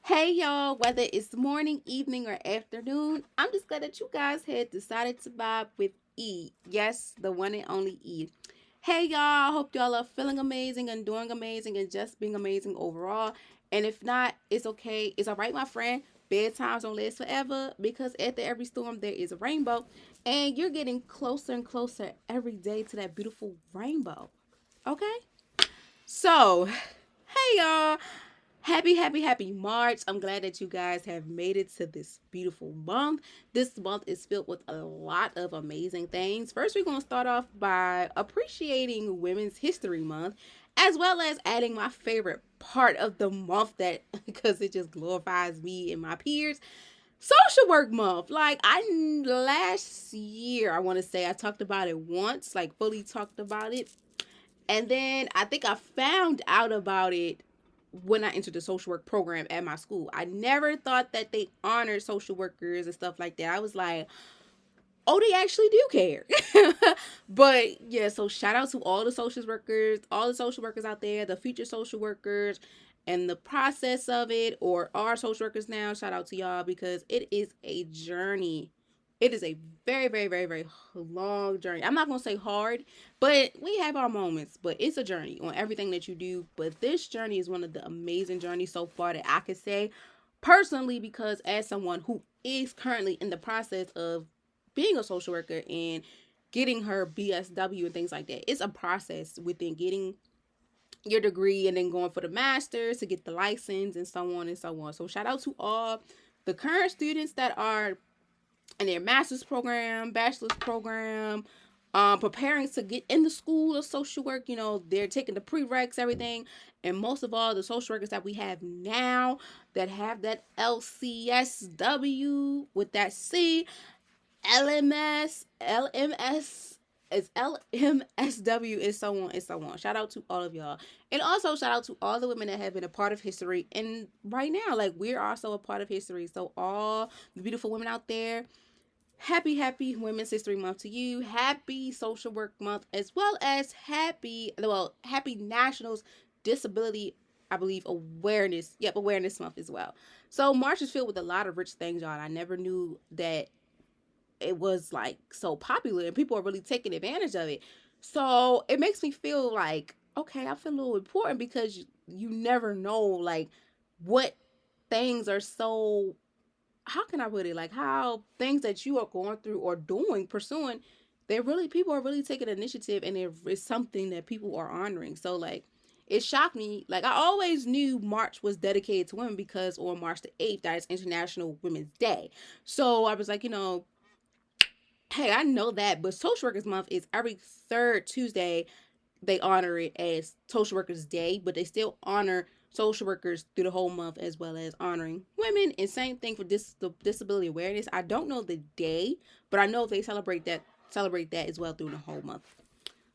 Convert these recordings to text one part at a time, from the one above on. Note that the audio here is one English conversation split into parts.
Hey y'all, whether it's morning, evening, or afternoon, I'm just glad that you guys had decided to vibe with E. Yes, the one and only E. Hey y'all, hope y'all are feeling amazing and doing amazing and just being amazing overall. And if not, it's okay. It's all right, my friend. Bedtimes don't last forever because after every storm, there is a rainbow. And you're getting closer and closer every day to that beautiful rainbow. Okay? So, hey y'all. Happy March. I'm glad that you guys have made it to this beautiful month. This month is filled with a lot of amazing things. First, we're going to start off by appreciating Women's History Month, as well as adding my favorite part of the month that because it just glorifies me and my peers. Social work month. Like I last year, I want to say I talked about it once, like fully talked about it. And then I think I found out about it when I entered the social work program at my school. I never thought that they honored social workers and stuff like that. I was like, oh, they actually do care. But yeah, so shout out to all the social workers out there, the future social workers, and the process of it, or our social workers now. Shout out to y'all because it is a journey. It is a very long journey. I'm not gonna say hard, but we have our moments. But it's a journey on everything that you do. But this journey is one of the amazing journeys so far that I could say personally, because as someone who is currently in the process of being a social worker and getting her BSW and things like that. It's a process within getting your degree and then going for the master's to get the license and so on and so on. So shout out to all the current students that are in their master's program, bachelor's program, preparing to get in the school of social work. You know, they're taking the prereqs, everything. And most of all, the social workers that we have now that have that LCSW with that C, LMS, it's LMSW, and so on and so on. Shout out to all of y'all. And also shout out to all the women that have been a part of history. And right now, like we're also a part of history. So all the beautiful women out there, happy Women's History Month to you. Happy Social Work Month, as well as happy Nationals Disability, I believe, awareness. Yep, awareness month as well. So March is filled with a lot of rich things, y'all. I never knew that it was like so popular and people are really taking advantage of it. So it makes me feel like, okay, I feel a little important because you never know like what things are so, how can I put it, like how things that you are going through or doing, pursuing, they really, people are really taking initiative and it is something that people are honoring. So like it shocked me. Like I always knew March was dedicated to women because on March the 8th, that is International Women's Day. So I was like, hey, I know that, but Social Workers Month is every third Tuesday. They honor it as Social Workers Day, but they still honor social workers through the whole month as well as honoring women. And same thing for the disability awareness. I don't know the day, but I know they celebrate that as well through the whole month.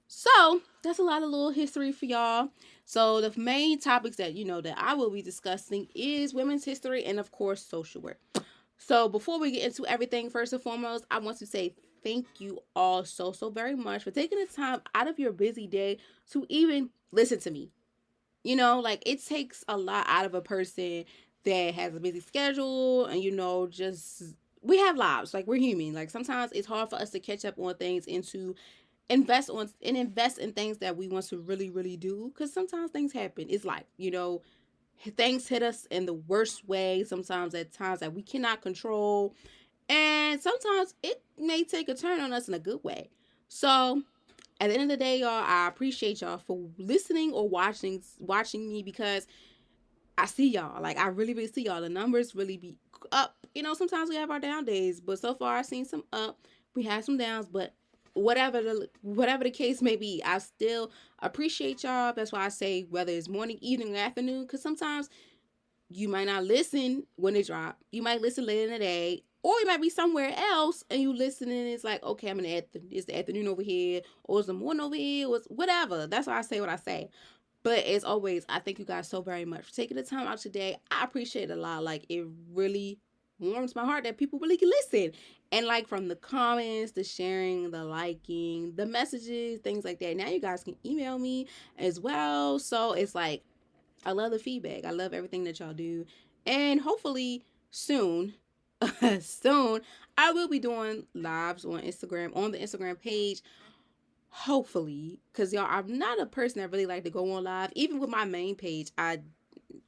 So that's a lot of little history for y'all. So the main topics that that I will be discussing is women's history and of course social work. So before we get into everything, first and foremost, I want to say thank you all so very much for taking the time out of your busy day to even listen to me. Like it takes a lot out of a person that has a busy schedule and just we have lives, like we're human. Like sometimes it's hard for us to catch up on things and to invest in things that we want to really do because sometimes things happen. It's like, things hit us in the worst way, sometimes at times that we cannot control, and sometimes it may take a turn on us in a good way. So at the end of the day, y'all, I appreciate y'all for listening or watching me because I see y'all. Like I really see y'all. The numbers really be up. Sometimes we have our down days, but so far I've seen some up. We have some downs, but whatever the case may be, I still appreciate y'all. That's why I say whether it's morning, evening, or afternoon, because sometimes you might not listen when it drop. You might listen later in the day, or you might be somewhere else and you listen and it's like, okay, I'm in it's the afternoon over here, or it's the morning over here, or whatever. That's why I say what I say. But as always, I thank you guys so very much for taking the time out today. I appreciate it a lot. Like it really warms my heart that people really can listen. And like from the comments, the sharing, the liking, the messages, things like that. Now you guys can email me as well. So it's like I love the feedback. I love everything that y'all do. And hopefully soon, soon, I will be doing lives on Instagram, on the Instagram page. Hopefully, because y'all, I'm not a person that really like to go on live. Even with my main page, I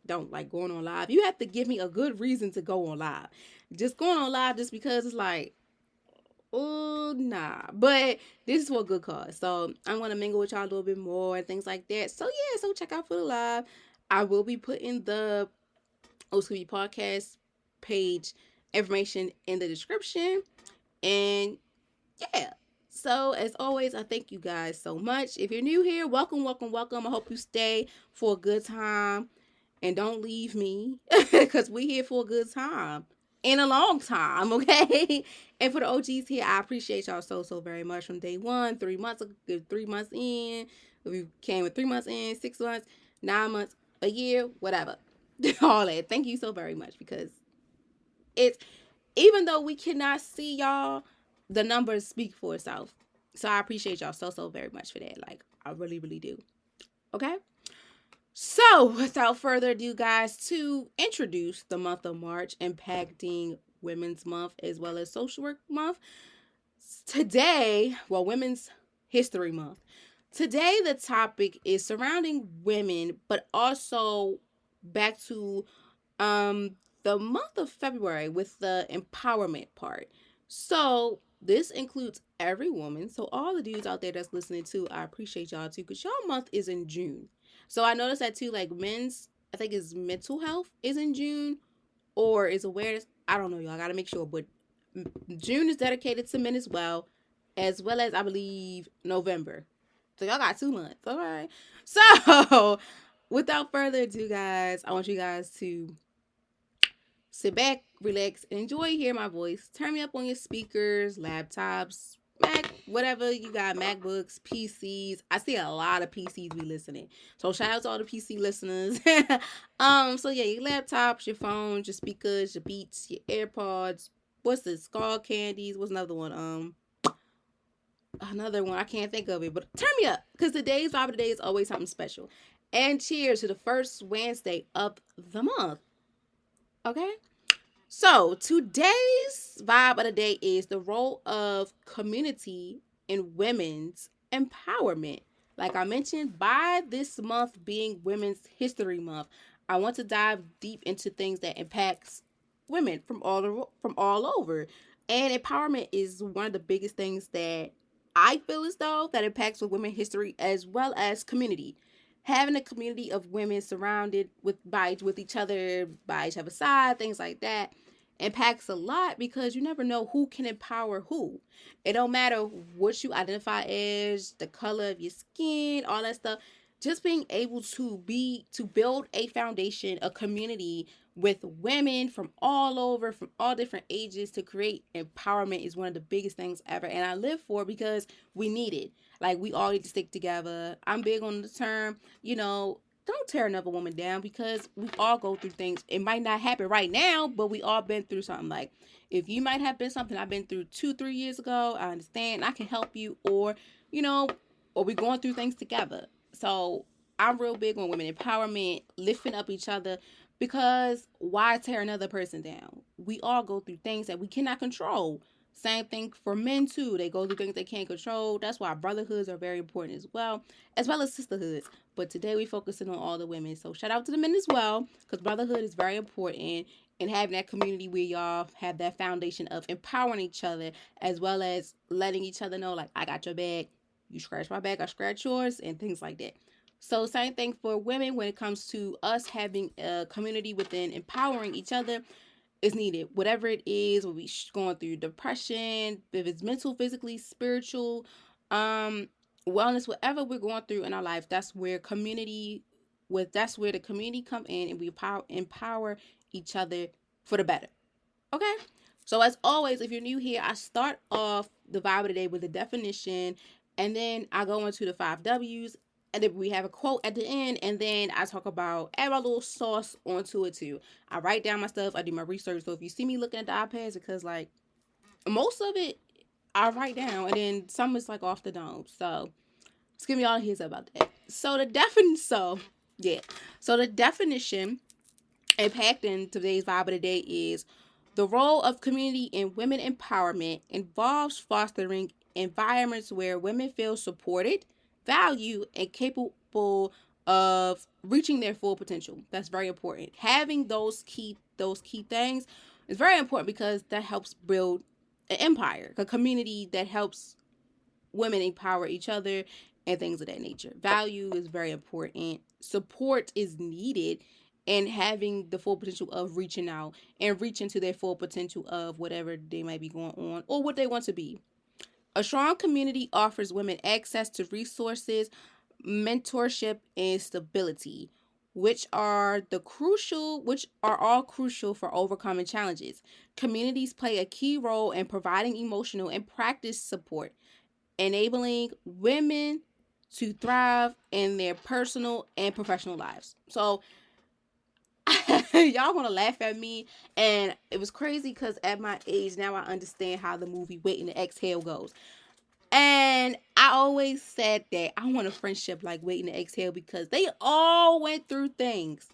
don't like going on live. You have to give me a good reason to go on live. Just going on live just because it's like, oh, nah. But this is for a good cause. So I'm going to mingle with y'all a little bit more and things like that. So yeah, so check out for the live. I will be putting the OSCB podcast page information in the description. And yeah. So as always, I thank you guys so much. If you're new here, welcome, welcome, welcome. I hope you stay for a good time and don't leave me because we here for a good time in a long time, okay? And for the OGs here, I appreciate y'all so very much from day one, 3 months, 3 months in. We came with 3 months in, 6 months, 9 months, a year, whatever. All that. Thank you so very much because it's, even though we cannot see y'all, the numbers speak for itself. So I appreciate y'all so very much for that. Like, I really, really do. Okay? So, without further ado, guys, to introduce the month of March, impacting Women's Month as well as Social Work Month, today, well, Women's History Month. Today, the topic is surrounding women, but also back to the month of February with the empowerment part. So, this includes every woman. So, all the dudes out there that's listening to, I appreciate y'all too, because y'all month is in June. So, I noticed that too, like men's, I think is mental health is in June, or is awareness. I don't know, y'all. I gotta make sure, but June is dedicated to men as well as I believe November. So y'all got 2 months. All right. So without further ado, guys, I want you guys to sit back, relax, and enjoy hearing my voice. Turn me up on your speakers, laptops, Mac, whatever you got, MacBooks, PCs. I see a lot of PCs be listening. So shout out to all the PC listeners. So yeah, your laptops, your phones, your speakers, your Beats, your AirPods. What's this? Skull candies. What's another one? Another one. I can't think of it, but turn me up because today's vibe of the day is always something special. And cheers to the first Wednesday of the month. Okay. So today's vibe of the day is the role of community in women's empowerment. Like I mentioned, by this month being Women's History Month, I want to dive deep into things that impacts women from all over. And empowerment is one of the biggest things that I feel as though that impacts with women history as well as community. Having a community of women surrounded with each other, by each other's side, things like that, impacts a lot because you never know who can empower who. It don't matter what you identify as, the color of your skin, all that stuff. Just being able to build a foundation, a community with women from all over, from all different ages to create empowerment is one of the biggest things ever. And I live for because we need it. Like, we all need to stick together. I'm big on the term, don't tear another woman down because we all go through things. It might not happen right now, but we all been through something. Like, if you might have been something I've been through 2-3 years ago, I understand. I can help you, or we going through things together. So I'm real big on women empowerment, lifting up each other, because why tear another person down? We all go through things that we cannot control. Same thing for men too. They go through things they can't control. That's why brotherhoods are very important as well as sisterhoods. But today we're focusing on all the women. So shout out to the men as well, because brotherhood is very important, and having that community where y'all have that foundation of empowering each other, as well as letting each other know, like, I got your back. You scratch my back, I scratch yours, and things like that. So same thing for women when it comes to us having a community within empowering each other is needed. Whatever it is, when we going through depression, if it's mental, physically, spiritual, wellness, whatever we're going through in our life, that's where the community come in, and we empower each other for the better. Okay? So as always, if you're new here, I start off the vibe of the day with a definition, and then I go into the 5 W's, and then we have a quote at the end, and then I talk about, add my little sauce onto it too. I write down my stuff, I do my research. So if you see me looking at the iPads, because like most of it I write down, and then some is like off the dome. So just give me all the heads up about that. So the definition Impacting today's vibe of the day is the role of community in women empowerment involves fostering environments where women feel supported, valued, and capable of reaching their full potential. That's very important. Having those key things is very important because that helps build an empire, a community that helps women empower each other and things of that nature. Value is very important. Support is needed, and having the full potential of reaching out and reaching to their full potential of whatever they might be going on or what they want to be. A strong community offers women access to resources, mentorship, and stability, which are all crucial for overcoming challenges. Communities play a key role in providing emotional and practice support, enabling women to thrive in their personal and professional lives. So y'all want to laugh at me, and it was crazy because at my age now I understand how the movie Waiting to Exhale goes. And I always said that I want a friendship like Waiting to Exhale because they all went through things,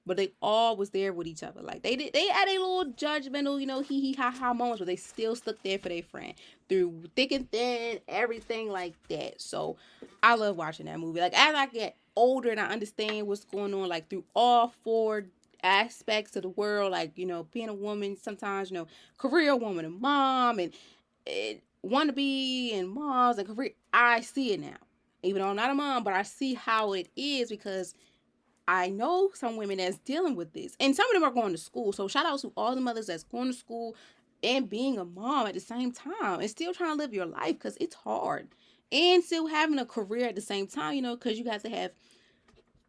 but they all was there with each other. Like they had a little judgmental, hee hee ha ha moments, but they still stuck there for their friend through thick and thin, everything like that. So I love watching that movie. Like as I get older and I understand what's going on, like through all four aspects of the world, like being a woman, sometimes career woman and mom and wannabe and moms and career. I see it now, even though I'm not a mom, but I see how it is because I know some women that's dealing with this, and some of them are going to school. So shout out to all the mothers that's going to school and being a mom at the same time and still trying to live your life because it's hard, and still having a career at the same time. Because you got to have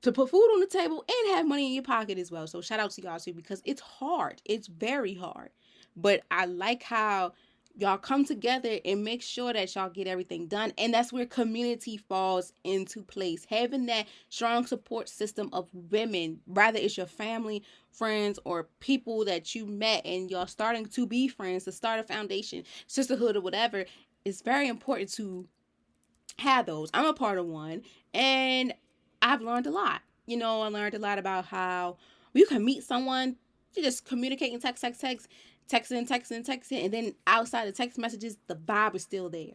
to put food on the table and have money in your pocket as well. So shout out to y'all too because it's hard. It's very hard, but I like how y'all come together and make sure that y'all get everything done, and that's where community falls into place. Having that strong support system of women, rather it's your family, friends, or people that you met and y'all starting to be friends to start a foundation, sisterhood, or whatever, is very important to have those. I'm a part of one, and I've learned a lot. I learned a lot about how you can meet someone, you just communicate and texting, and then outside the text messages, the vibe is still there.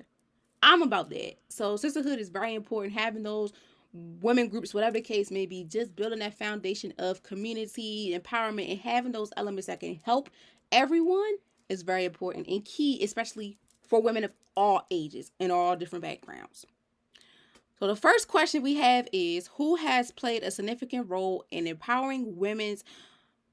I'm about that. So sisterhood is very important. Having those women groups, whatever the case may be, just building that foundation of community empowerment and having those elements that can help everyone is very important and key, especially for women of all ages and all different backgrounds. So the first question we have is, who has played a significant role in empowering women's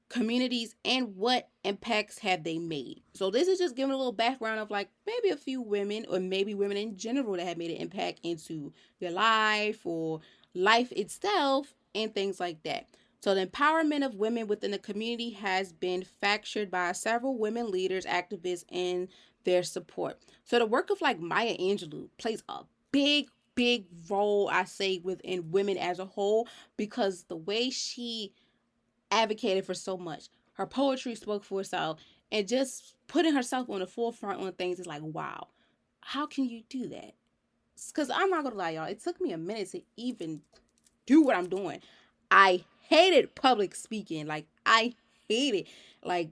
communities and what impacts have they made? So this is just giving a little background of like maybe a few women or maybe women in general that have made an impact into your life or life itself and things like that. So the empowerment of women within the community has been factored by several women leaders, activists, and their support. So the work of like Maya Angelou plays a big role, I say, within women as a whole, because the way she advocated for so much, her poetry spoke for itself, and just putting herself on the forefront on things is like, wow, how can you do that? Because I'm not gonna lie, y'all, it took me a minute to even do what I'm doing. I hated public speaking. Like I hate it. Like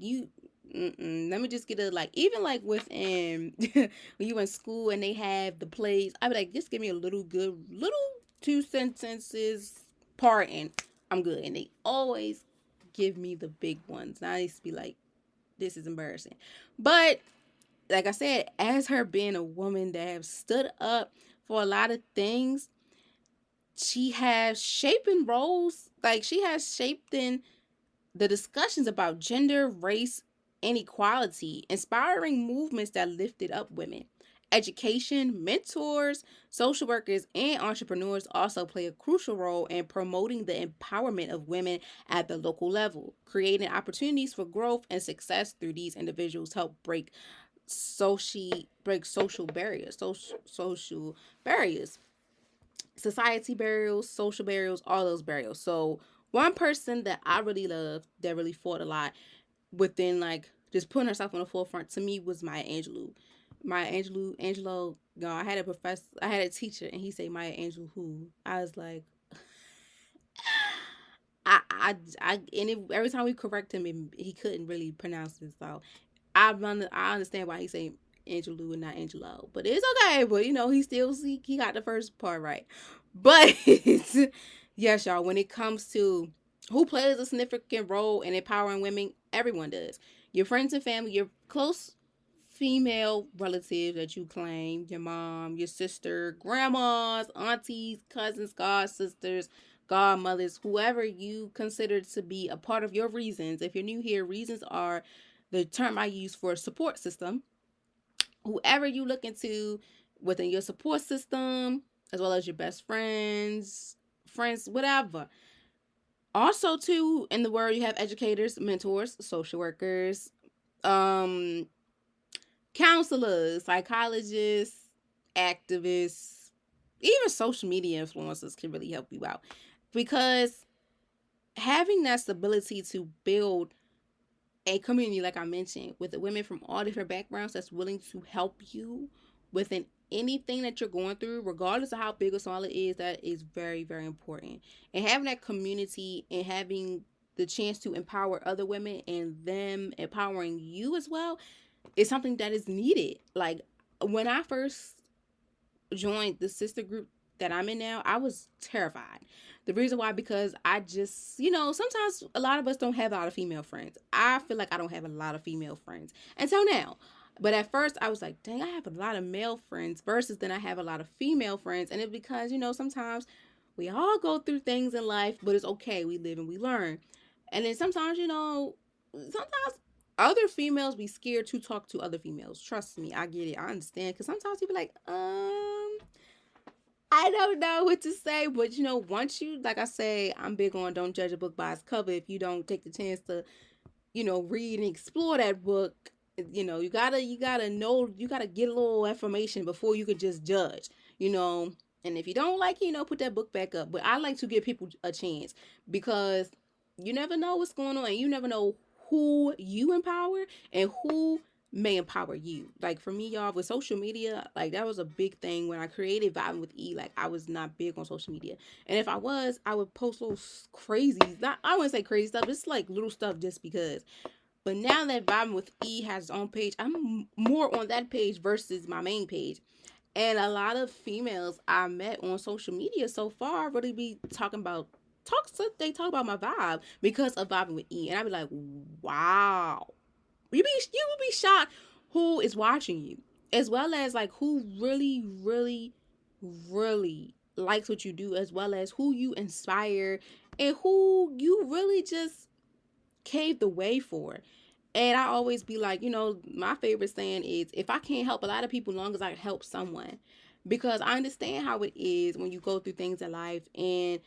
let me just get a like, even like within when you in school and they have the plays, I'd be like, just give me a little two sentences part and I'm good. And they always give me the big ones. And I used to be like, this is embarrassing. But like I said, as her being a woman that have stood up for a lot of things, she has shaped in roles. Like she has shaped in the discussions about gender, race, and equality, inspiring movements that lifted up women. Education, mentors, social workers, and entrepreneurs also play a crucial role in promoting the empowerment of women at the local level, creating opportunities for growth and success through these individuals help social barriers, social barriers, society barriers, social barriers, all those barriers. So one person that I really loved that really fought a lot within like just putting herself on the forefront to me was Maya Angelou. Angelo, I had a teacher and he said Maya Angelou who? I was like, every time we correct him, he couldn't really pronounce it. So I understand why he's saying Angelou and not Angelo, but it's okay. But he got the first part right. But yes, y'all. When it comes to who plays a significant role in empowering women, everyone does. Your friends and family, your close female relatives that you claim, your mom, your sister, grandmas, aunties, cousins, god sisters, godmothers, whoever you consider to be a part of your reasons. If you're new here, reasons are the term I use for support system. Whoever you look into within your support system, as well as your best friends, whatever. Also, too, in the world, you have educators, mentors, social workers, um, counselors, psychologists, activists, even social media influencers can really help you out, because having that stability to build a community, like I mentioned, with the women from all different backgrounds that's willing to help you within anything that you're going through, regardless of how big or small it is, that is very, very important. And having that community and having the chance to empower other women and them empowering you as well is something that is needed. Like, when I first joined the sister group that I'm in now, I was terrified. The reason why, because I just, sometimes a lot of us don't have a lot of female friends. I feel like I don't have a lot of female friends until now. But at first, I was like, dang, I have a lot of male friends versus then I have a lot of female friends. And it's because, sometimes we all go through things in life, but it's okay. We live and we learn. And then sometimes, sometimes other females be scared to talk to other females. Trust me, I get it. I understand. Because sometimes you be like, I don't know what to say. But, once you, like I say, I'm big on don't judge a book by its cover. If you don't take the chance to, read and explore that book, you gotta know, you gotta get a little information before you could just judge, you know. And if you don't like it, put that book back up. But I like to give people a chance, because you never know what's going on, and you never know who you empower and who may empower you. Like, for me, y'all, with social media, like, that was a big thing when I created Vibing with E. Like, I was not big on social media, and if I was, I would post little crazy, not, I wouldn't say crazy stuff, it's like little stuff just because. But now that Vibing with E has its own page, I'm more on that page versus my main page. And a lot of females I met on social media so far really be talking about they talk about my vibe because of Vibing with E. And I'd be like, wow. You would be shocked who is watching you. As well as, like, who really, really, really likes what you do, as well as who you inspire and who you really just caved the way for. And I always be like, my favorite saying is, if I can't help a lot of people, long as I help someone. Because I understand how it is when you go through things in life and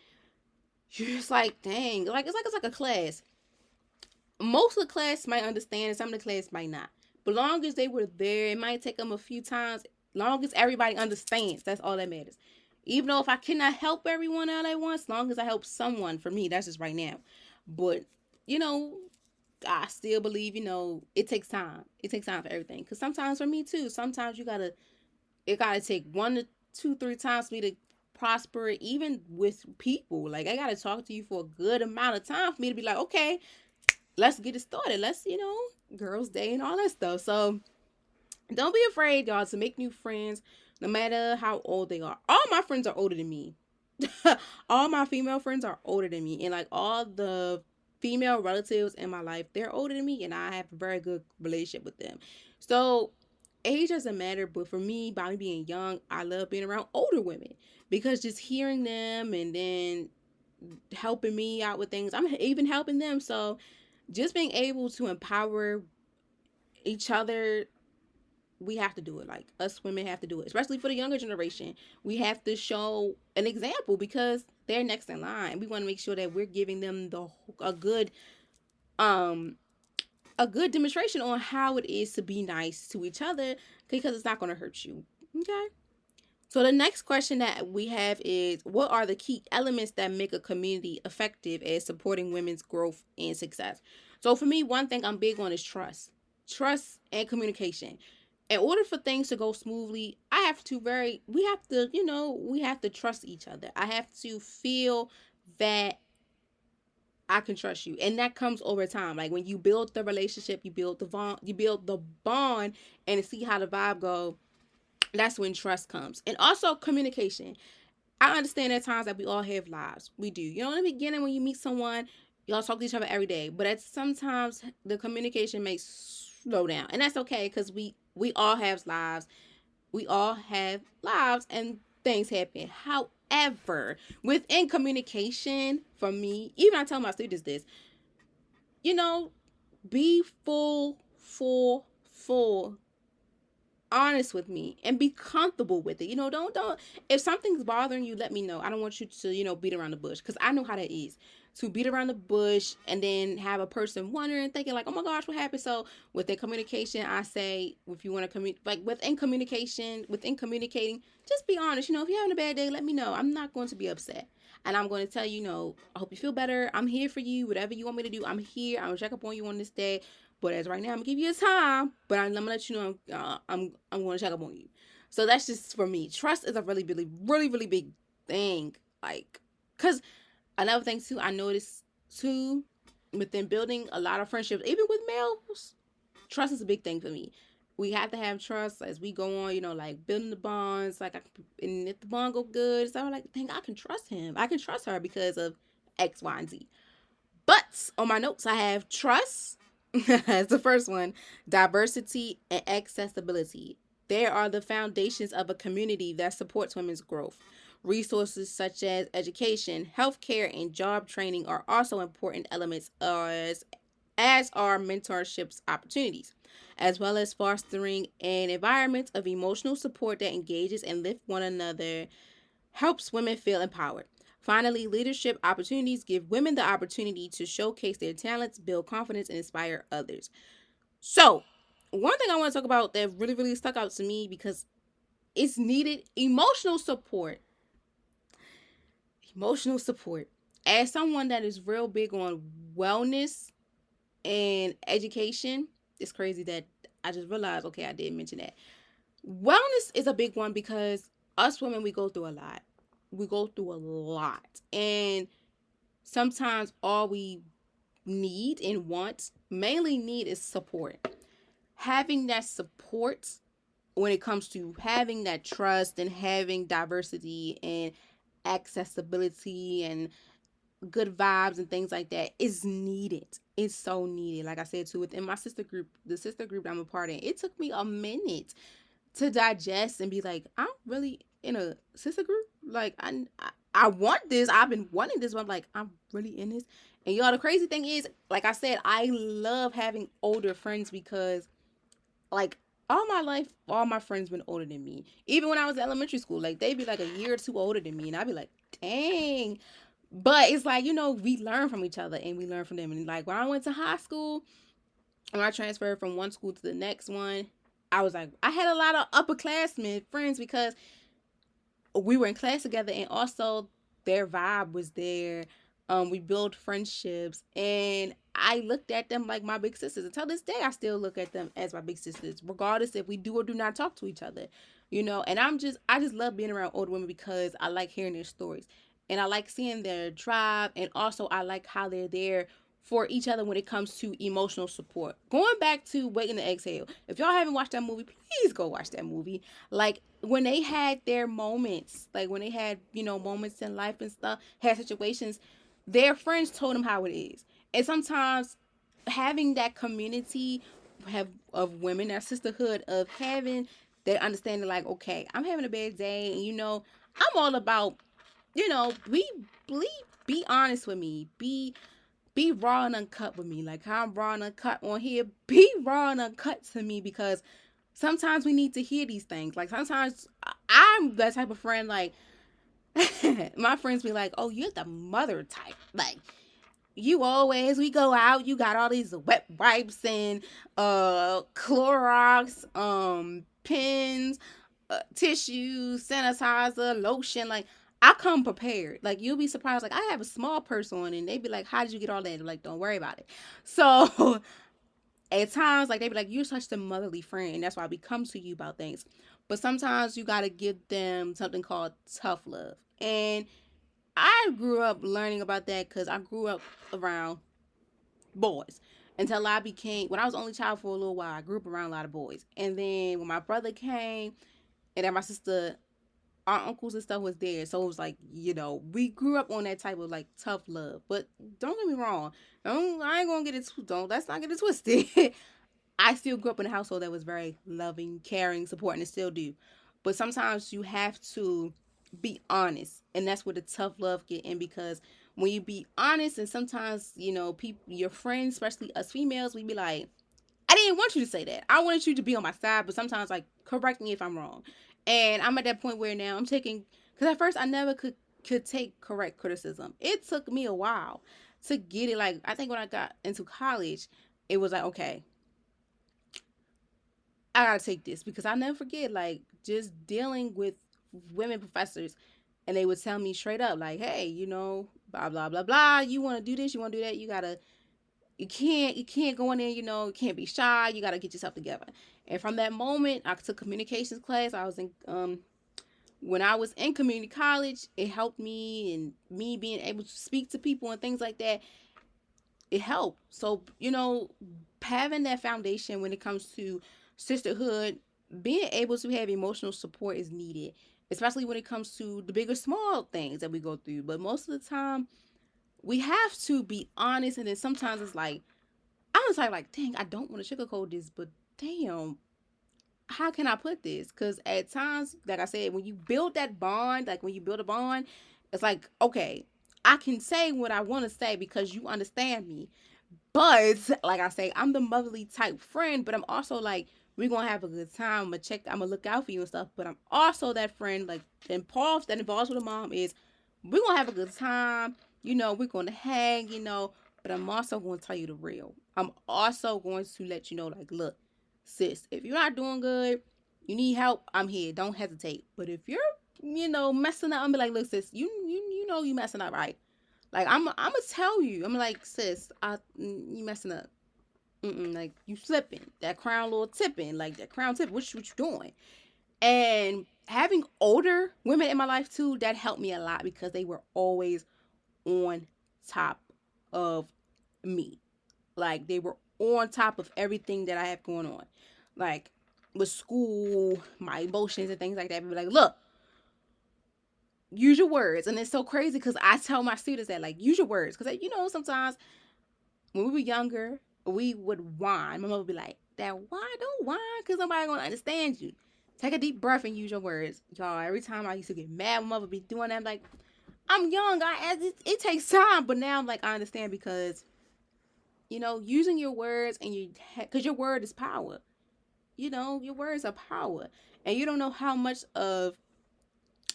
you're just like, dang, like it's like a class. Most of the class might understand and some of the class might not. But long as they were there, it might take them a few times. Long as everybody understands, that's all that matters. Even though if I cannot help everyone out at once, long as I help someone, for me, that's just right now. But, you know, I still believe, it takes time. It takes time for everything. Because sometimes for me too, sometimes it gotta take 1 to 2, 3 times for me to prosper, even with people. Like, I gotta talk to you for a good amount of time for me to be like, okay, let's get it started. Let's, girls' day and all that stuff. So don't be afraid, y'all, to make new friends, no matter how old they are. All my friends are older than me. All my female friends are older than me. And, like, all the female relatives in my life, they're older than me, and I have a very good relationship with them. So age doesn't matter, but for me, by me being young, I love being around older women, because just hearing them and then helping me out with things, I'm even helping them. So just being able to empower each other, we have to do it. Like, us women have to do it, especially for the younger generation. We have to show an example, because they're next in line. We want to make sure that we're giving them a good um a good demonstration on how it is to be nice to each other, because it's not going to hurt you. Okay. So the next question that we have is, what are the key elements that make a community effective at supporting women's growth and success? So for me, one thing I'm big on is trust. Trust and communication. In order for things to go smoothly, we have to trust each other. I have to feel that I can trust you. And that comes over time. Like when you build the relationship, you build the bond and see how the vibe go. That's when trust comes. And also communication. I understand at times that we all have lives. We do. You know, in the beginning when you meet someone, y'all talk to each other every day. But at sometimes the communication may slow down. And that's okay because we all have lives. We all have lives and things happen. However, within communication, for me, even I tell my students this, you know, be full honest with me and be comfortable with it. You know, don't if something's bothering you, let me know. I don't want you to, beat around the bush because I know how that is. To beat around the bush and then have a person wondering, thinking like, oh my gosh, what happened? So with the communication, I say, if you want to communicate, like within communicating, just be honest. If you're having a bad day, let me know. I'm not going to be upset. And I'm going to tell you, I hope you feel better. I'm here for you. Whatever you want me to do, I'm here. I'm going to check up on you on this day. But as right now, I'm gonna give you a time. But I'm gonna let you know I'm gonna check up on you. So that's just for me. Trust is a really big thing. Like, cause another thing too, I noticed too, within building a lot of friendships, even with males, trust is a big thing for me. We have to have trust as we go on, like building the bonds. Like, and if the bond go good, so I'm like, dang, I can trust him. I can trust her because of X, Y, and Z. But on my notes, I have trust. That's the first one. Diversity and accessibility. They are the foundations of a community that supports women's growth. Resources such as education, healthcare, and job training are also important elements as are mentorships opportunities, as well as fostering an environment of emotional support that engages and lifts one another helps women feel empowered. Finally, leadership opportunities give women the opportunity to showcase their talents, build confidence, and inspire others. So, one thing I want to talk about that really stuck out to me because it's needed emotional support. Emotional support. As someone that is real big on wellness and education, it's crazy that I just realized, okay, I did mention that. Wellness is a big one because us women, we go through a lot. We go through a lot. And sometimes all we need and want, mainly need, is support. Having that support when it comes to having that trust and having diversity and accessibility and good vibes and things like that is needed. It's so needed. Like I said too, within my sister group, the sister group that I'm a part in, it took me a minute to digest and be like, I'm really in a sister group. Like I want this. I've been wanting this, but I'm like, I'm really in this. And y'all, the crazy thing is, like I said, I love having older friends because, like, all my life, all my friends been older than me. Even when I was in elementary school, like they'd be like a year or two older than me, and I'd be like, dang. But it's like, we learn from each other and we learn from them. And like when I went to high school, when I transferred from one school to the next one, I was like, I had a lot of upperclassmen friends because we were in class together and also their vibe was there. We built friendships and I looked at them like my big sisters. Until this day, I still look at them as my big sisters, regardless if we do or do not talk to each other, And I just love being around older women because I like hearing their stories and I like seeing their drive. And also I like how they're there for each other when it comes to emotional support. Going back to Waiting to Exhale, if y'all haven't watched that movie, please go watch that movie. Like when they had their moments, like when they had, moments in life and stuff, had situations, their friends told them how it is. And sometimes having that community of women, that sisterhood of having that understanding, like, okay, I'm having a bad day, and I'm all about, be be be honest with me, be raw and uncut with me. Like how I'm raw and uncut on here, be raw and uncut to me because sometimes we need to hear these things. Like sometimes I'm that type of friend, like my friends be like, oh, you're the mother type. Like you always, we go out, you got all these wet wipes and Clorox, pens, tissues, sanitizer, lotion. Like I come prepared. Like you'll be surprised. Like I have a small purse on, and they be like, "How did you get all that?" Like, don't worry about it. So at times, like they be like, "You're such a motherly friend," and that's why we come to you about things. But sometimes you gotta give them something called tough love, and I grew up learning about that because I grew up around boys until I became, when I was only child for a little while, I grew up around a lot of boys. And then when my brother came, and then my sister, our uncles and stuff was there. So it was like, we grew up on that type of like tough love. But don't get me wrong. I ain't gonna get it, let's not get it twisted. I still grew up in a household that was very loving, caring, supporting, and still do. But sometimes you have to be honest, and that's where the tough love get in, because when you be honest, and sometimes people, your friends, especially us females, we be like, I didn't want you to say that. I wanted you to be on my side, but sometimes like correct me if I'm wrong. And I'm at that point where now I'm taking, because at first I never could take correct criticism. It took me a while to get it. Like I think when I got into college, it was like, okay, I gotta take this, because I never forget, like, just dealing with women professors, and they would tell me straight up, like, hey, blah blah blah blah. You want to do this, you want to do that. You can't go in there. You can't be shy. You gotta get yourself together. And from that moment, I took communications class. I was in when I was in community college, it helped me, and me being able to speak to people and things like that, it helped. So, having that foundation when it comes to sisterhood, being able to have emotional support is needed, especially when it comes to the bigger small things that we go through. But most of the time, we have to be honest, and then sometimes it's like, I'm just like, dang, I don't want to sugarcoat this, but damn, how can I put this? Because at times, like I said, when you build that bond, like when you build a bond, it's like, okay, I can say what I want to say because you understand me. But like I say, I'm the motherly type friend, but I'm also like, we're gonna have a good time. I'm gonna look out for you and stuff. But I'm also that friend, like, that involves with a mom is, we're gonna have a good time. We're gonna hang. But I'm also going to tell you the real. I'm also going to let you know, like, look, sis, if you're not doing good, you need help, I'm here. Don't hesitate. But if you're, messing up, I'm be like, look, sis, you messing up, right? Like, I'm gonna tell you. I'm like, sis, you messing up. Like, you slipping. That crown little tipping. Like, that crown tipping. What you doing? And having older women in my life too, that helped me a lot, because they were always on top of me. Like, they were on top of everything that I have going on. Like, with school, my emotions and things like that. Be like, look, use your words. And it's so crazy because I tell my students that, like, use your words. Because, sometimes when we were younger, we would whine. My mother would be like, that whine, don't whine, because nobody going to understand you. Take a deep breath and use your words. Y'all, every time I used to get mad, my mother would be doing that. I'm like, I'm young. It takes time. But now I'm like, I understand, because, using your words, and because your word is power. Your words are power. And you don't know how much of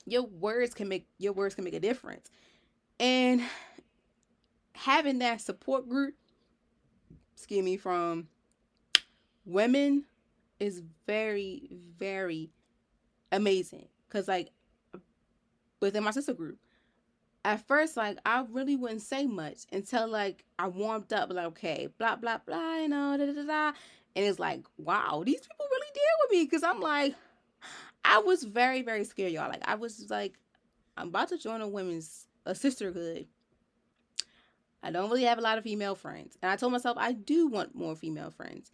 your words can make a difference. And having that support group, excuse me, from women is very, very amazing. Because, like, within my sister group, at first, like, I really wouldn't say much until, like, I warmed up, like, okay, blah, blah, blah, da, da, da. And it's like, wow, these people really deal with me. Because I'm like, I was very, very scared, y'all. Like, I was like, I'm about to join a sisterhood. I don't really have a lot of female friends. And I told myself I do want more female friends.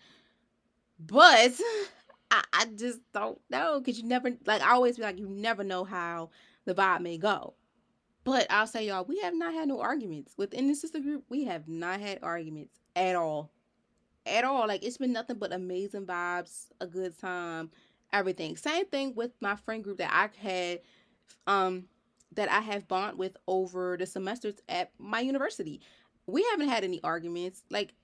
But I just don't know. Because you never, like, I always be like, you never know how the vibe may go. But I'll say, y'all, we have not had no arguments. Within the sister group, we have not had arguments at all. At all. Like, it's been nothing but amazing vibes, a good time, everything. Same thing with my friend group um that I have bond with over the semesters at my university. We haven't had any arguments. Like,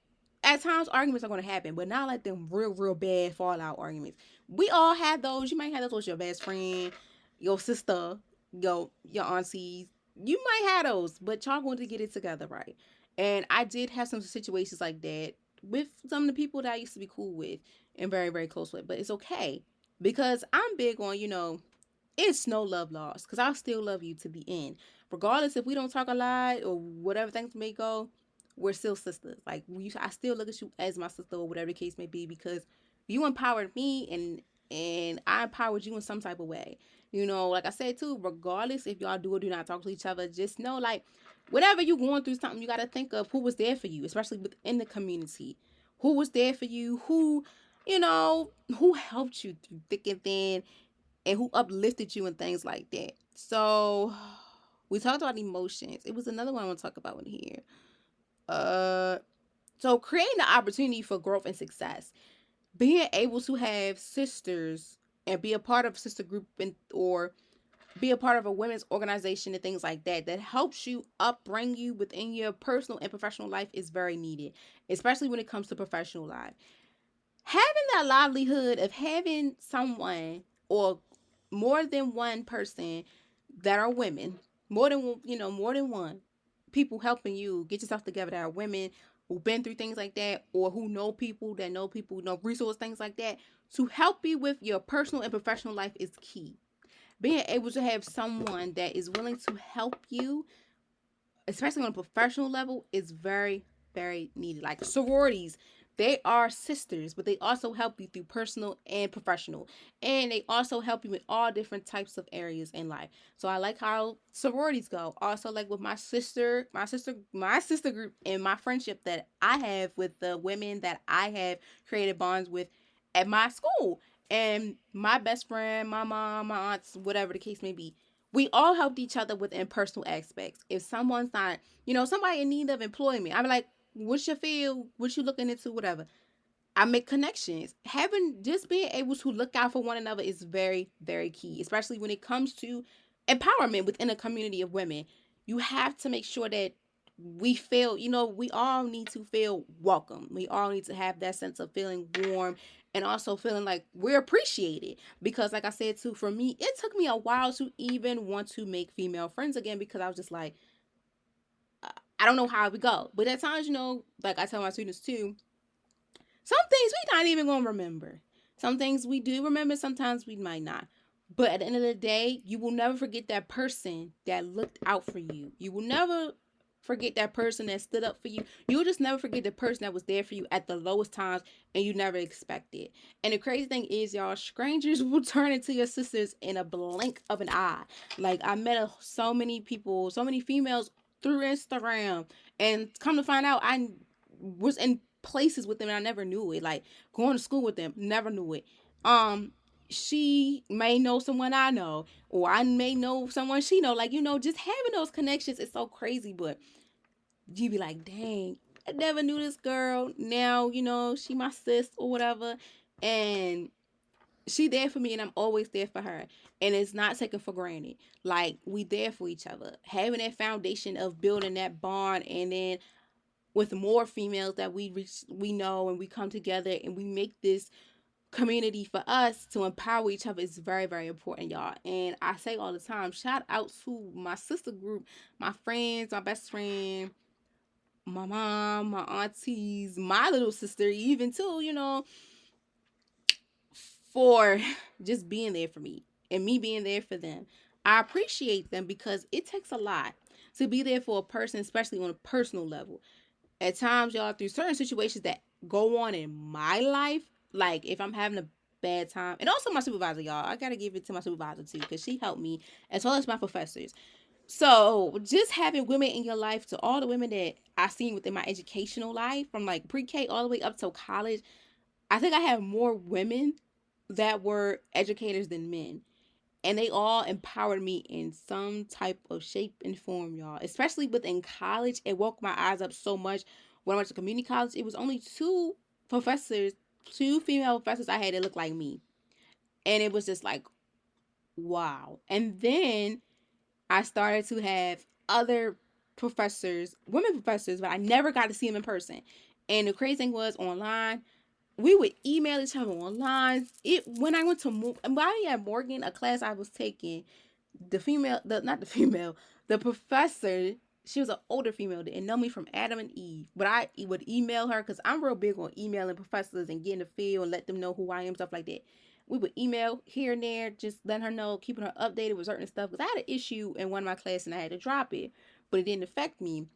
at times arguments are going to happen, but not like them real, real bad fallout arguments. We all had those. You might have those with your best friend, your sister, your aunties. You might have those, but y'all going to get it together, right? And I did have some situations like that with some of the people that I used to be cool with and very, very close with. But it's okay, because I'm big on, it's no love lost, because I'll still love you to the end. Regardless if we don't talk a lot or whatever things may go, we're still sisters. Like, I still look at you as my sister, or whatever the case may be, because you empowered me, and and I empowered you in some type of way. You know, like I said too, regardless if y'all do or do not talk to each other, just know like whatever you going through something, you got to think of who was there for you, especially within the community. Who was there for you? Who, you know, who helped you through thick and thin, and who uplifted you and things like that. So we talked about emotions. It was another one I want to talk about in here. Uh, so creating the opportunity for growth and success, being able to have sisters and be a part of a sister group and or be a part of a women's organization and things like that that helps you upbring you within your personal and professional life is very needed, especially when it comes to professional life. Having that livelihood of having someone or more than one person that are women, more than more than one people helping you get yourself together that are women who've been through things like that, or who know people, know resource things like that to help you with your personal and professional life is key. Being able to have someone that is willing to help you, especially on a professional level, is very, very needed. Like sororities, they are sisters, but they also help you through personal and professional. And they also help you in all different types of areas in life. So I like how sororities go. Also, like with my sister group and my friendship that I have with the women that I have created bonds with at my school. And my best friend, my mom, my aunts, whatever the case may be, we all helped each other within personal aspects. If someone's not, somebody in need of employment, I'm like, what's your field? What you looking into? Whatever. I make connections. Just being able to look out for one another is very, very key, especially when it comes to empowerment within a community of women. You have to make sure that we feel, we all need to feel welcome. We all need to have that sense of feeling warm and also feeling like we're appreciated. Because, like I said too, for me, it took me a while to even want to make female friends again because I was just like, I don't know how we go. But at times, like I tell my students too, some things we not even gonna remember. Some things we do remember, sometimes we might not. But at the end of the day, you will never forget that person that looked out for you. You will never forget that person that stood up for you. You'll just never forget the person that was there for you at the lowest times and you never expected. And the crazy thing is, y'all, strangers will turn into your sisters in a blink of an eye. Like I met so many people, so many females through Instagram, and come to find out, I was in places with them and I never knew it. Like going to school with them, never knew it. She may know someone I know, or I may know someone she know. Like, just having those connections is so crazy. But you be like, dang, I never knew this girl. Now, she my sis or whatever. And she there for me and I'm always there for her. And it's not taken for granted. Like, we there for each other. Having that foundation of building that bond, and then with more females that we know, and we come together and we make this community for us to empower each other is very, very important, y'all. And I say all the time, shout out to my sister group, my friends, my best friend, my mom, my aunties, my little sister, even too, for just being there for me and me being there for them. I appreciate them because it takes a lot to be there for a person, especially on a personal level. At times, y'all, through certain situations that go on in my life, like if I'm having a bad time, and also my supervisor, y'all, I gotta give it to my supervisor too, because she helped me, as well as my professors. So just having women in your life, to all the women that I've seen within my educational life, from like pre-K all the way up to college, I think I have more women that were educators than men. And they all empowered me in some type of shape and form, y'all. Especially within college, it woke my eyes up so much. When I went to community college, it was only two professors, two female professors I had that looked like me. And it was just like, wow. And then I started to have other professors, women professors, but I never got to see them in person. And the crazy thing was, online, we would email each other online. When I went to while at Morgan, a class I was taking, the professor, she was an older female, didn't know me from Adam and Eve, but I would email her because I'm real big on emailing professors and getting the feel and let them know who I am, stuff like that. We would email here and there, just letting her know, keeping her updated with certain stuff, because I had an issue in one of my classes and I had to drop it, but it didn't affect me.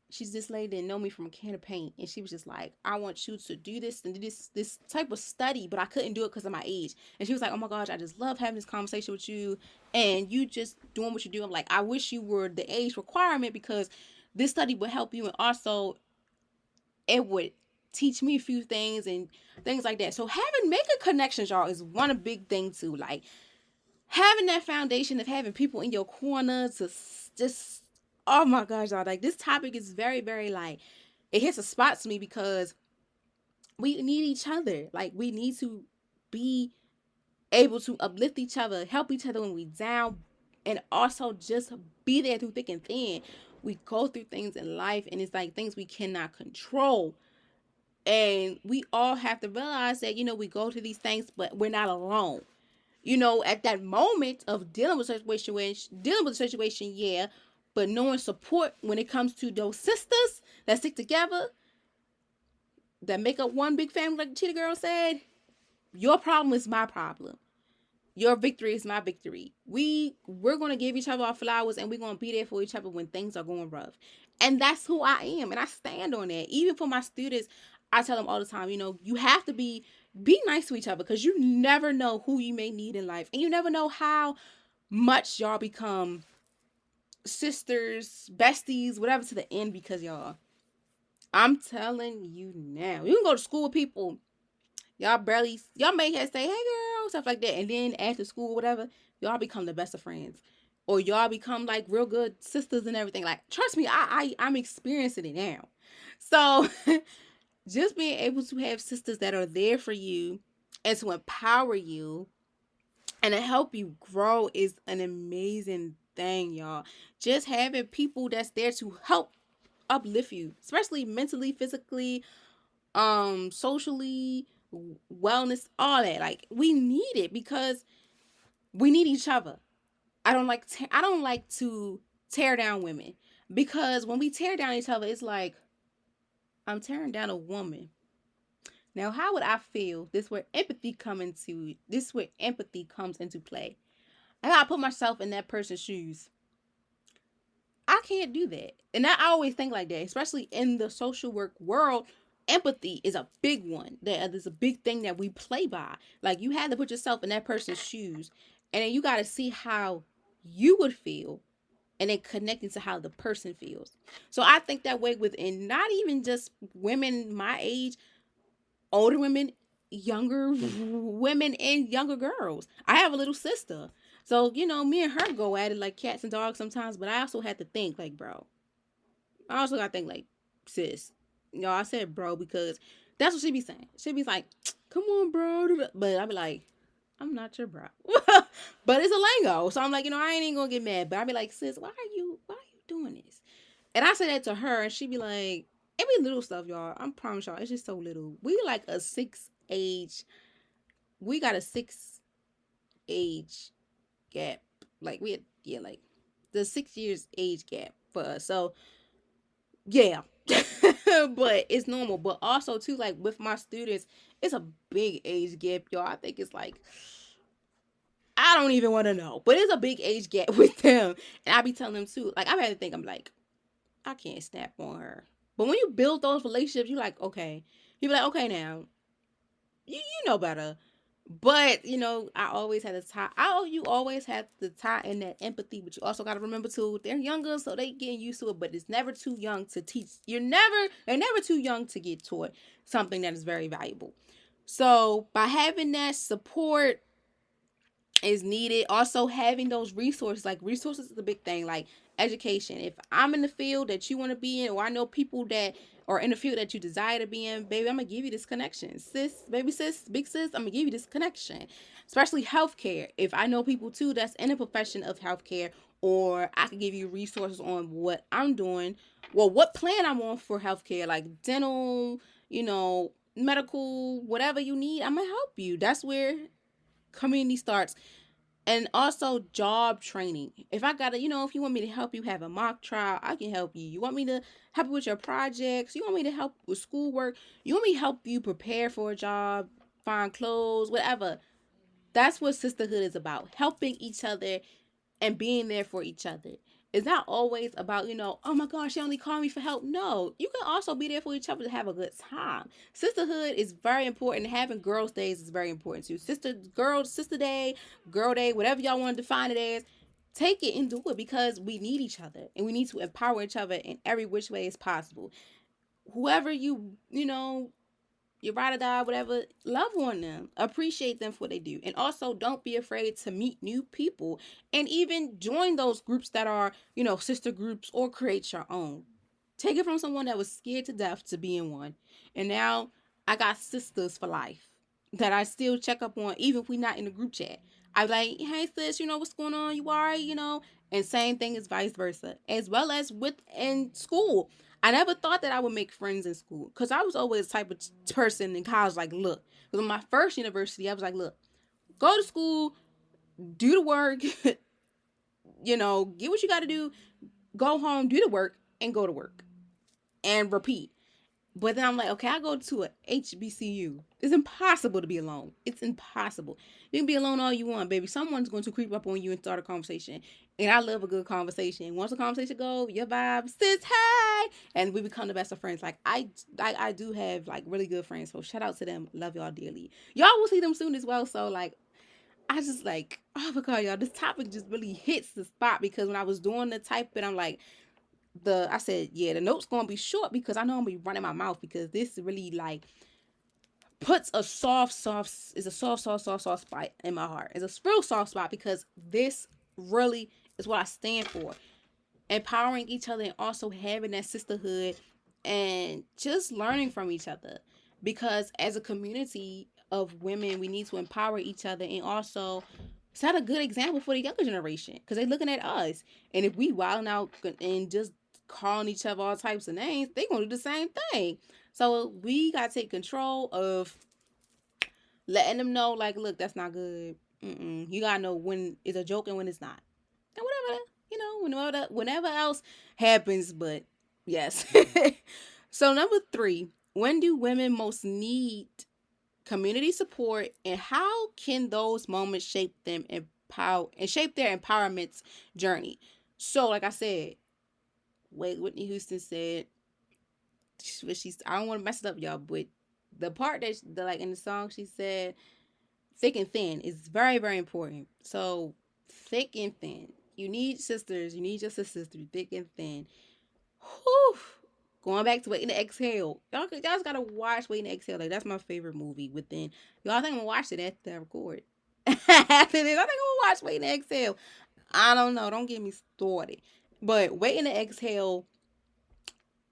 she's this lady didn't know me from a can of paint, and she was just like, I want you to do this and do this type of study, but I couldn't do it because of my age. And she was like, oh my gosh, I just love having this conversation with you, and you just doing what you do. I'm like, I wish you were the age requirement, because this study would help you, and also it would teach me a few things and things like that. So making connections, y'all, is one of big thing too. Like having that foundation of having people in your corner to just, oh my gosh, y'all, like this topic is very, very like, it hits a spot to me because we need each other. Like we need to be able to uplift each other, help each other when we down, and also just be there through thick and thin. We go through things in life, and it's like things we cannot control. And we all have to realize that, we go to these things, but we're not alone. At that moment of dealing with a situation, yeah, but knowing support when it comes to those sisters that stick together, that make up one big family, like the Cheetah Girl said, your problem is my problem. Your victory is my victory. We're gonna give each other our flowers, and we're gonna be there for each other when things are going rough. And that's who I am, and I stand on that. Even for my students, I tell them all the time, you have to be nice to each other, because you never know who you may need in life, and you never know how much y'all become sisters, besties, whatever, to the end, because I'm telling you now, you can go to school with people, y'all may have say, hey girl, stuff like that, and then after school, whatever, y'all become the best of friends, or y'all become like real good sisters and everything. Like, trust me, I'm experiencing it now. So just being able to have sisters that are there for you and to empower you and to help you grow is an amazing thing, y'all. Just having people that's there to help uplift you, especially mentally, physically, socially, wellness, all that. Like, we need it because we need each other. I don't like to tear down women, because when we tear down each other, it's like I'm tearing down a woman. Now, how would I feel? This is where empathy comes into play. I gotta put myself in that person's shoes. I can't do that. And I always think like that, especially in the social work world. Empathy is a big one. That is a big thing that we play by. Like, you have to put yourself in that person's shoes, and then you got to see how you would feel, and then connecting to how the person feels. So I think that way within not even just women my age, older women, younger women, and younger girls. I have a little sister. So, me and her go at it like cats and dogs sometimes, but I also had to think like, bro. I also got to think like, sis. I said bro because that's what she be saying. She be like, come on, bro. But I be like, I'm not your bro. But it's a lingo. So I'm like, I ain't even gonna get mad. But I be like, sis, why are you doing this? And I say that to her, and she be like, it be little stuff, y'all. I promise y'all, it's just so little. We like a 6 age. We got a 6 age gap. Like like the 6 years age gap for us. So yeah. But it's normal. But also too, like with my students, it's a big age gap, y'all. I think it's like, I don't even want to know, but it's a big age gap with them. And I be telling them too, like, I've had to think, I'm like, I can't snap on her. But when you build those relationships, you're like, okay. You be like, okay, now, you know better. But, I always had to tie, you always have to tie in that empathy, but you also got to remember too, they're younger, so they getting used to it, but it's never too young to teach. They're never too young to get taught something that is very valuable. So by having that support is needed. Also having those resources, like resources is a big thing, like education. If I'm in the field that you want to be in, or I know people that are in the field that you desire to be in, baby, I'm gonna give you this connection. Sis, baby sis, big sis, I'm gonna give you this connection. Especially healthcare. If I know people too that's in the profession of healthcare, or I can give you resources on what I'm doing, well, what plan I'm on for healthcare, like dental, medical, whatever you need, I'm gonna help you. That's where community starts. And also job training. If I gotta, if you want me to help you have a mock trial, I can help you. You want me to help you with your projects, you want me to help with schoolwork, you want me to help you prepare for a job, find clothes, whatever. That's what sisterhood is about. Helping each other and being there for each other. It's not always about, oh my gosh, she only called me for help. No, you can also be there for each other to have a good time. Sisterhood is very important. Having girls' days is very important too. Sister day, girl day, whatever y'all want to define it as, take it and do it because we need each other and we need to empower each other in every which way is possible. Whoever you ride or die, whatever, love on them, appreciate them for what they do. And also don't be afraid to meet new people and even join those groups that are, sister groups, or create your own. Take it from someone that was scared to death to be in one. And now I got sisters for life that I still check up on, even if we're not in the group chat. I'm like, hey sis, what's going on? You all right? And same thing is vice versa. As well as within school. I never thought that I would make friends in school because I was always the type of person in college, like, look, because in my first university, I was like, look, go to school, do the work, get what you got to do, go home, do the work, and go to work and repeat. But then I'm like, okay, I go to a HBCU. It's impossible to be alone. It's impossible. You can be alone all you want, baby. Someone's going to creep up on you and start a conversation. And I love a good conversation. Once the conversation goes, your vibe says hey, and we become the best of friends. Like I do have like really good friends. So shout out to them. Love y'all dearly. Y'all will see them soon as well. So like, I just like, oh my god, y'all, this topic just really hits the spot because when I was doing the typing, I'm like, I said, yeah, the note's gonna be short because I know I'm gonna be running my mouth because this really like puts a soft spot in my heart. It's a real soft spot because this really is what I stand for. Empowering each other and also having that sisterhood and just learning from each other. Because as a community of women, we need to empower each other and also set a good example for the younger generation because they're looking at us. And if we wilding out and just calling each other all types of names, they're going to do the same thing. So we got to take control of letting them know, like, look, that's not good. You got to know when it's a joke and when it's not. And whenever else happens, but yes. So number 3, when do women most need community support, and how can those moments shape their empowerment journey? So, like I said, Whitney Houston said, I don't want to mess it up, y'all, but the part like in the song, she said, thick and thin is very, very important. So, thick and thin. You need sisters. You need your sisters through thick and thin. Whew. Going back to Waiting to Exhale. Y'all just gotta watch Waiting to Exhale. Like, that's my favorite movie within. Y'all think I'm gonna watch it after I record. After this, I think I'm gonna watch Waiting to Exhale. I don't know. Don't get me started. But Waiting to Exhale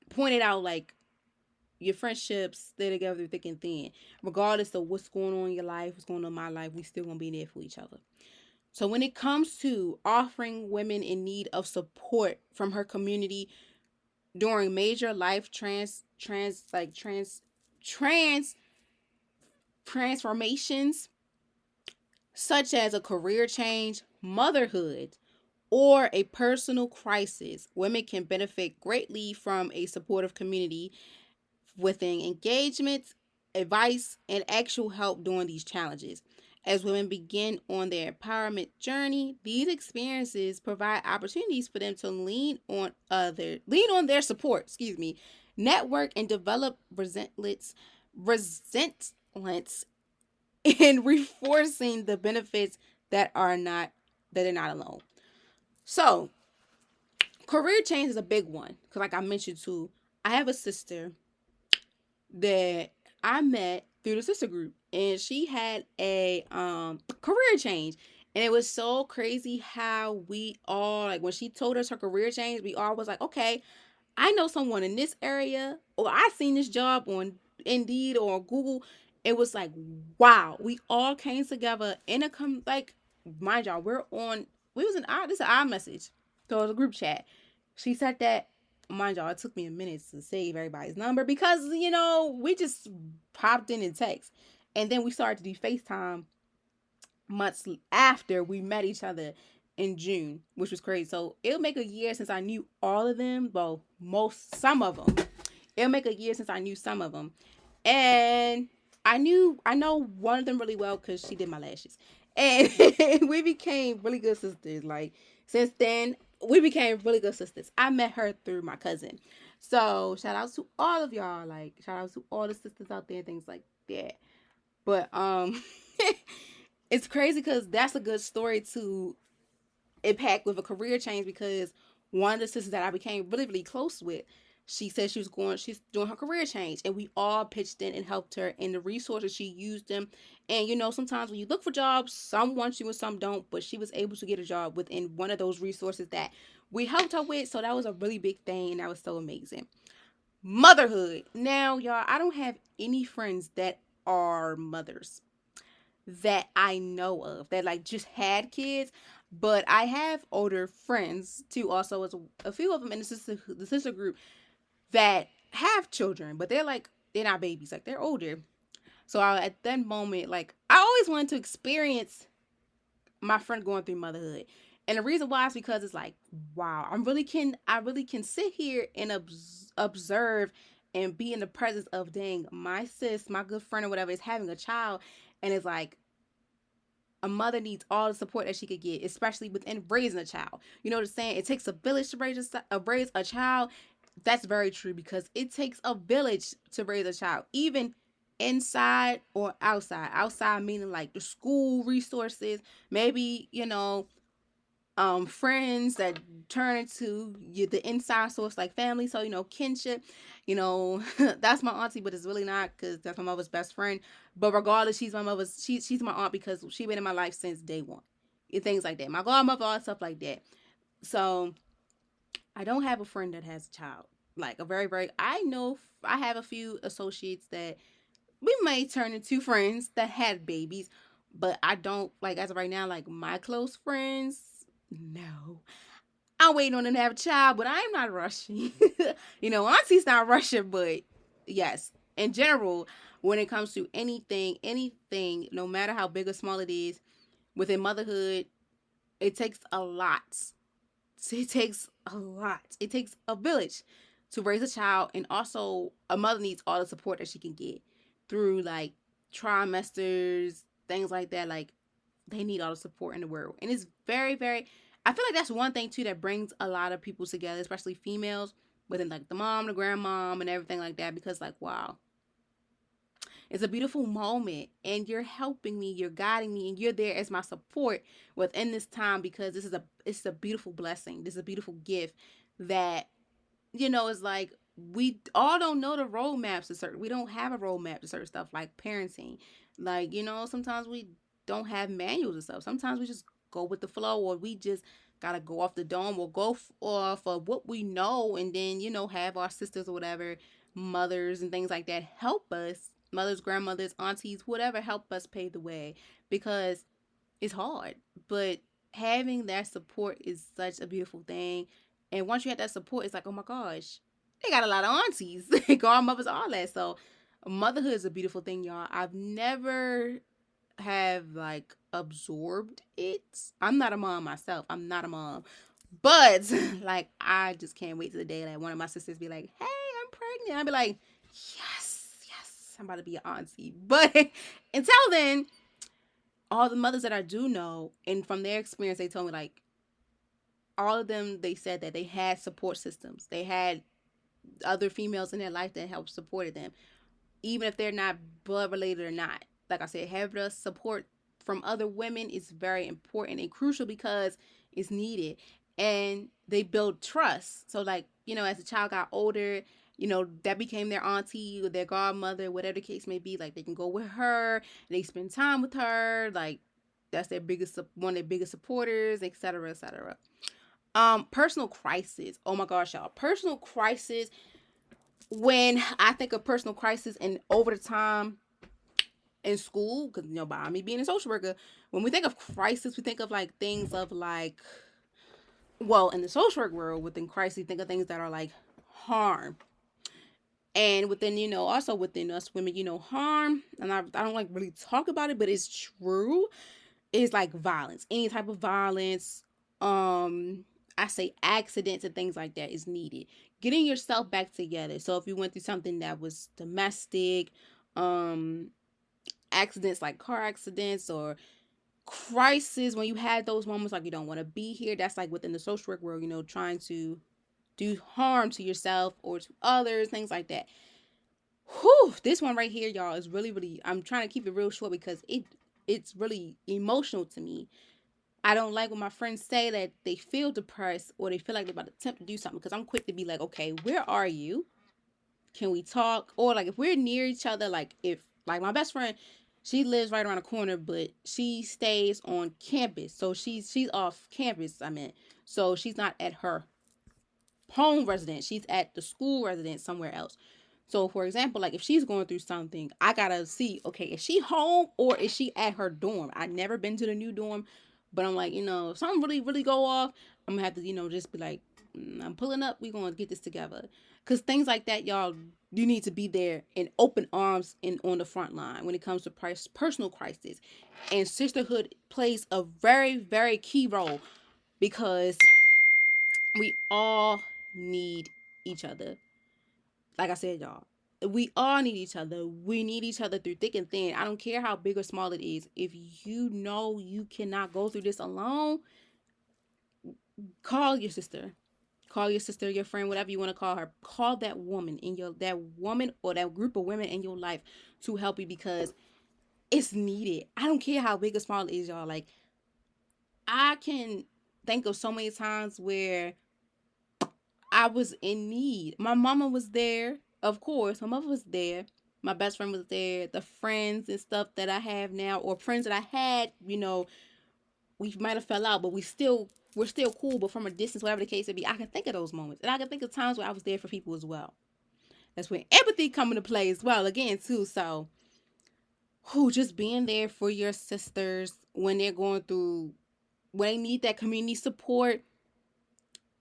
pointed out, like, your friendships stay together through thick and thin. Regardless of what's going on in your life, what's going on in my life, we still gonna be there for each other. So when it comes to offering women in need of support from her community during major life transformations, such as a career change, motherhood, or a personal crisis, women can benefit greatly from a supportive community within engagement, advice, and actual help during these challenges. As women begin on their empowerment journey, these experiences provide opportunities for them to lean on their support, network, and develop resentments in reinforcing the benefits that they're not alone. So, career change is a big one because, like I mentioned too, I have a sister that I met through the sister group, and she had a career change, and it was so crazy how we all, like, when she told us her career change, we all was like, okay, I know someone in this area, or I seen this job on Indeed or on Google. It was like, wow, we all came together in a like, mind y'all, this is an iMessage, so it was a group chat. She said that, mind y'all, it took me a minute to save everybody's number because, we just popped in and text. And then we started to do FaceTime months after we met each other in June, which was crazy. So it'll make a year since I knew all of them. Well, some of them. It'll make a year since I knew some of them. And I know one of them really well because she did my lashes. And we became really good sisters. Like, since then, we became really good sisters. I met her through my cousin. So shout out to all of y'all. Like shout out to all the sisters out there, things like that. But it's crazy because that's a good story to impact with a career change, because one of the sisters that I became really, really close with, she said she's doing her career change, and we all pitched in and helped her in the resources. She used them. And sometimes when you look for jobs, some want you and some don't, but she was able to get a job within one of those resources that we helped her with. So that was a really big thing, and that was so amazing. Motherhood. Now, y'all, I don't have any friends that are mothers that I know of that like just had kids, but I have older friends too. Also, as a few of them in the sister group that have children, but they're not babies, like they're older. So at that moment, like I always wanted to experience my friend going through motherhood, and the reason why is because it's like, wow, I really can sit here and observe and be in the presence of, dang, my sis, my good friend or whatever is having a child, and it's like a mother needs all the support that she could get, especially within raising a child. You know what I'm saying? It takes a village to raise a child. That's very true, because it takes a village to raise a child, even inside or outside. Outside meaning like the school resources, maybe friends that turn into the inside source like family. So kinship, that's my auntie, but it's really not, because that's my mother's best friend. But regardless, she's my aunt because she been in my life since day one, and things like that. My godmother, all stuff like that. So I don't have a friend that has a child, like a very, very, I know I have a few associates that we may turn into friends that had babies, but I don't, like, as of right now, like my close friends, no. I'm waiting on them to have a child, but I'm not rushing. Auntie's not rushing, but yes, in general, when it comes to anything, no matter how big or small it is, within motherhood, it takes a lot. It takes a lot. It takes a village to raise a child, and also a mother needs all the support that she can get through like trimesters, things like that. Like they need all the support in the world, and it's very, very. I feel like that's one thing too that brings a lot of people together, especially females, within like the mom, the grandmom, and everything like that. Because like, wow, it's a beautiful moment, and you're helping me, you're guiding me, and you're there as my support within this time, because it's a beautiful blessing. This is a beautiful gift that is like we all don't know the roadmaps to certain. We don't have a roadmap to certain stuff like parenting. Like sometimes we don't have manuals and stuff. Sometimes we just go with the flow, or we just gotta go off the dome, or go off of what we know, and then have our sisters or whatever, mothers and things like that help us, mothers, grandmothers, aunties, whatever, help us pave the way, because it's hard, but having that support is such a beautiful thing. And once you have that support, it's like, oh my gosh, they got a lot of aunties, godmothers, all that. So motherhood is a beautiful thing, y'all. I've never have like absorbed it. I'm not a mom myself. I'm not a mom. But like I just can't wait to the day that one of my sisters be like, hey, I'm pregnant. I'll be like, yes, I'm about to be an auntie. But until then, all the mothers that I do know, and from their experience, they told me like all of them, they said that they had support systems. They had other females in their life that helped supported them, even if they're not blood related or not. Like I said, having the support from other women is very important and crucial, because it's needed, and they build trust. So like as the child got older, that became their auntie or their godmother, whatever the case may be. Like they can go with her, and they spend time with her. Like that's one of their biggest supporters, etc., etc. Personal crisis. Oh my gosh, y'all. Personal crisis. When I think of personal crisis and over the time in school, because by me being a social worker, when we think of crisis, we think of like things of like, well, in the social work world, within crisis, we think of things that are like harm. And within, also within us women, harm, and I don't like really talk about it, but it's true, is like violence. Any type of violence, I say accidents and things like that is needed. Getting yourself back together. So if you went through something that was domestic, accidents like car accidents or crisis, when you had those moments like you don't want to be here, that's like within the social work world, trying to do harm to yourself or to others, things like that. Whew, this one right here, y'all, is really, really, I'm trying to keep it real short because it's really emotional to me. I don't like when my friends say that they feel depressed or they feel like they're about to attempt to do something, because I'm quick to be like, okay, where are you? Can we talk? Or like if we're near each other, like if like my best friend, she lives right around the corner, but she stays on campus. So she's off campus, I meant. So she's not at her home residence. She's at the school residence somewhere else. So for example, like if she's going through something, I gotta see, okay, is she home or is she at her dorm? I've never been to the new dorm, but I'm like, if something really, really go off, I'm gonna have to, just be like, I'm pulling up, we gonna get this together. Cause things like that, y'all, you need to be there in open arms and on the front line when it comes to personal crisis. And sisterhood plays a very, very key role, because we all need each other. Like I said, y'all, we all need each other. We need each other through thick and thin. I don't care how big or small it is. If you know you cannot go through this alone, call your sister. Call your sister, your friend, whatever you want to call her. Call that woman or that group of women in your life to help you, because it's needed. I don't care how big or small it is, y'all. Like, I can think of so many times where I was in need. My mama was there, of course. My mother was there. My best friend was there. The friends and stuff that I have now, or friends that I had, we might have fell out, but we're still cool. But from a distance, whatever the case may be, I can think of those moments, and I can think of times where I was there for people as well. That's when empathy come into play as well, again too. So, just being there for your sisters when they're going through, when they need that community support.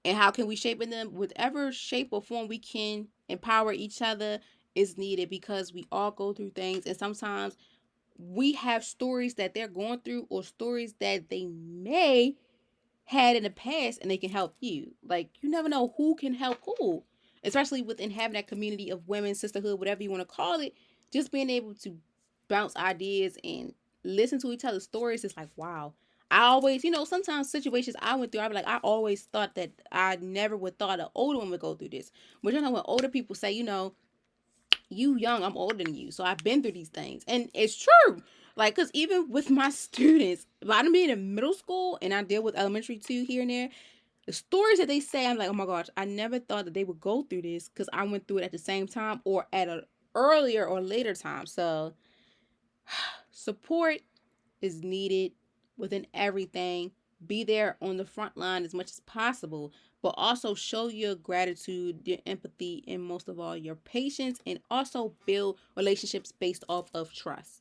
And how can we shape in them? Whatever shape or form we can empower each other is needed, because we all go through things. And sometimes we have stories that they're going through, or stories that they may had in the past, and they can help you. Like, you never know who can help who. Especially within having that community of women, sisterhood, whatever you want to call it. Just being able to bounce ideas and listen to each other's stories is like, wow. I always, sometimes situations I went through, I'd be like, I always thought that I never would thought an older one would go through this. But when older people say, you young, I'm older than you, so I've been through these things. And it's true. Like, because even with my students, if I'm being in middle school and I deal with elementary too here and there, the stories that they say, I'm like, oh my gosh, I never thought that they would go through this, because I went through it at the same time or at an earlier or later time. So support is needed within everything. Be there on the front line as much as possible, but also show your gratitude, your empathy, and most of all, your patience, and also build relationships based off of trust.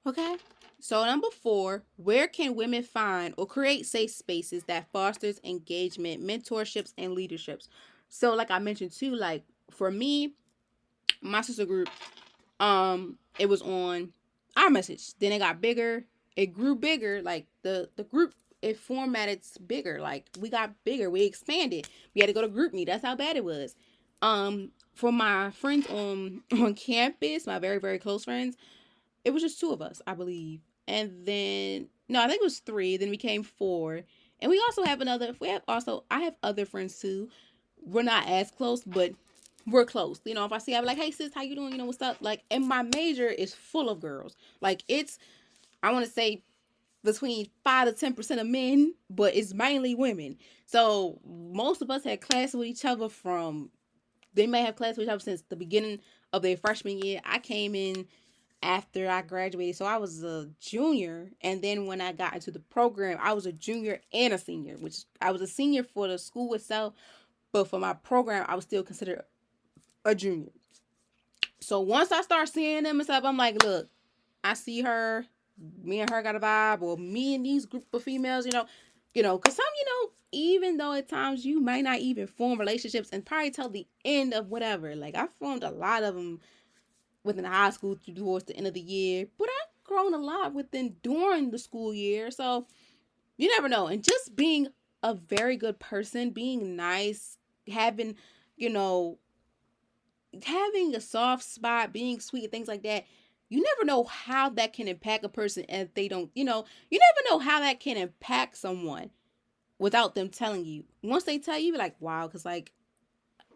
Okay? So number 4, where can women find or create safe spaces that fosters engagement, mentorships, and leaderships? So like I mentioned too, like for me, my sister group, it was on our message. Then it got bigger. It grew bigger. Like the group, it formatted bigger. Like we got bigger. We expanded. We had to go to group meet. That's how bad it was. For my friends on campus, my very, very close friends, it was just 2 of us, I believe. And then no, I think it was 3. Then we became 4. And we also have I have other friends too. We're not as close, but we're close. If I see, I'm like, hey sis, how you doing? What's up? Like, and my major is full of girls. Like, I want to say between 5 to 10% of men, but it's mainly women. So most of us had class with each other they may have class with each other since the beginning of their freshman year. I came in after I graduated, so I was a junior, and then when I got into the program, I was a junior and a senior, which I was a senior for the school itself, but for my program, I was still considered a junior. So once I start seeing them and stuff, I'm like, look, I see her, me and her got a vibe, or me and these group of females, because some, even though at times you might not even form relationships and probably till the end of whatever. Like, I formed a lot of them within high school towards the end of the year, but I've grown a lot during the school year. So you never know. And just being a very good person, being nice, having, you know, having a soft spot, being sweet, things like that, you never know how that can impact a person if they don't, you never know how that can impact someone without them telling you. Once they tell you, you're like, wow, because like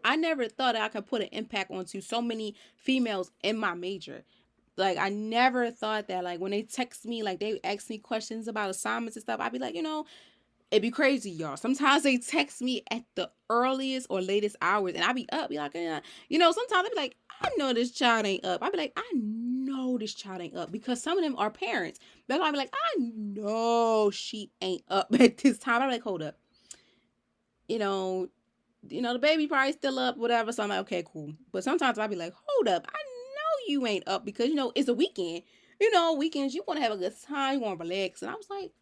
I never thought I could put an impact onto so many females in my major. Like I never thought that, like when they text me, like they ask me questions about assignments and stuff, I'd be like, it'd be crazy, y'all. Sometimes they text me at the earliest or latest hours, and I be up, be like, sometimes they be like, I know this child ain't up. I be like, I know this child ain't up, because some of them are parents. But I be like, I know she ain't up at this time. I be like, hold up, you know, the baby probably still up, whatever. So I'm like, okay, cool. But sometimes I'll be like, hold up, I know you ain't up, because it's a weekend. Weekends you want to have a good time, you want to relax. And I was like,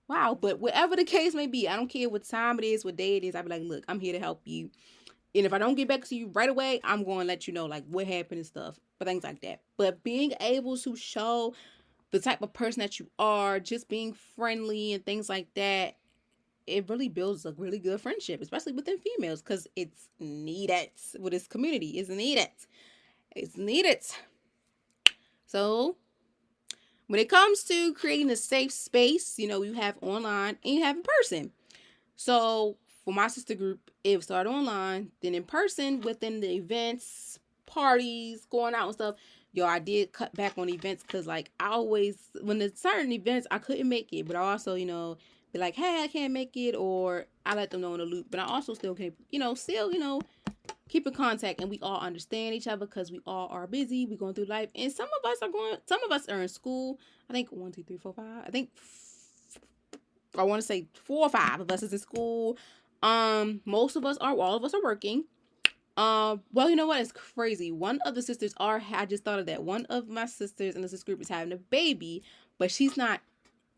wow. But whatever the case may be, I don't care what time it is, what day it is. I'll be like, look, I'm here to help you. And if I don't get back to you right away, I'm going to let you know like what happened and stuff, but things like that. But being able to show the type of person that you are, just being friendly and things like that, it really builds a really good friendship, especially within females, because it's needed with this community. It's needed. It's needed. So when it comes to creating a safe space, you have online and you have in person. So for my sister group, it started online, then in person within the events, parties, going out and stuff. Yo, I did cut back on events because like I always, when there's certain events I couldn't make it, but I also, be like, hey, I can't make it, or I let them know in the loop. But I also still can, keep in contact, and we all understand each other because we all are busy. We going through life, and some of us are in school. I think 1, 2, 3, 4, 5. I think I want to say 4 or 5 of us is in school. Most of us are, all of us are working. Well, you know what? It's crazy. One of the sisters I just thought of that. One of my sisters in this group is having a baby, but she's not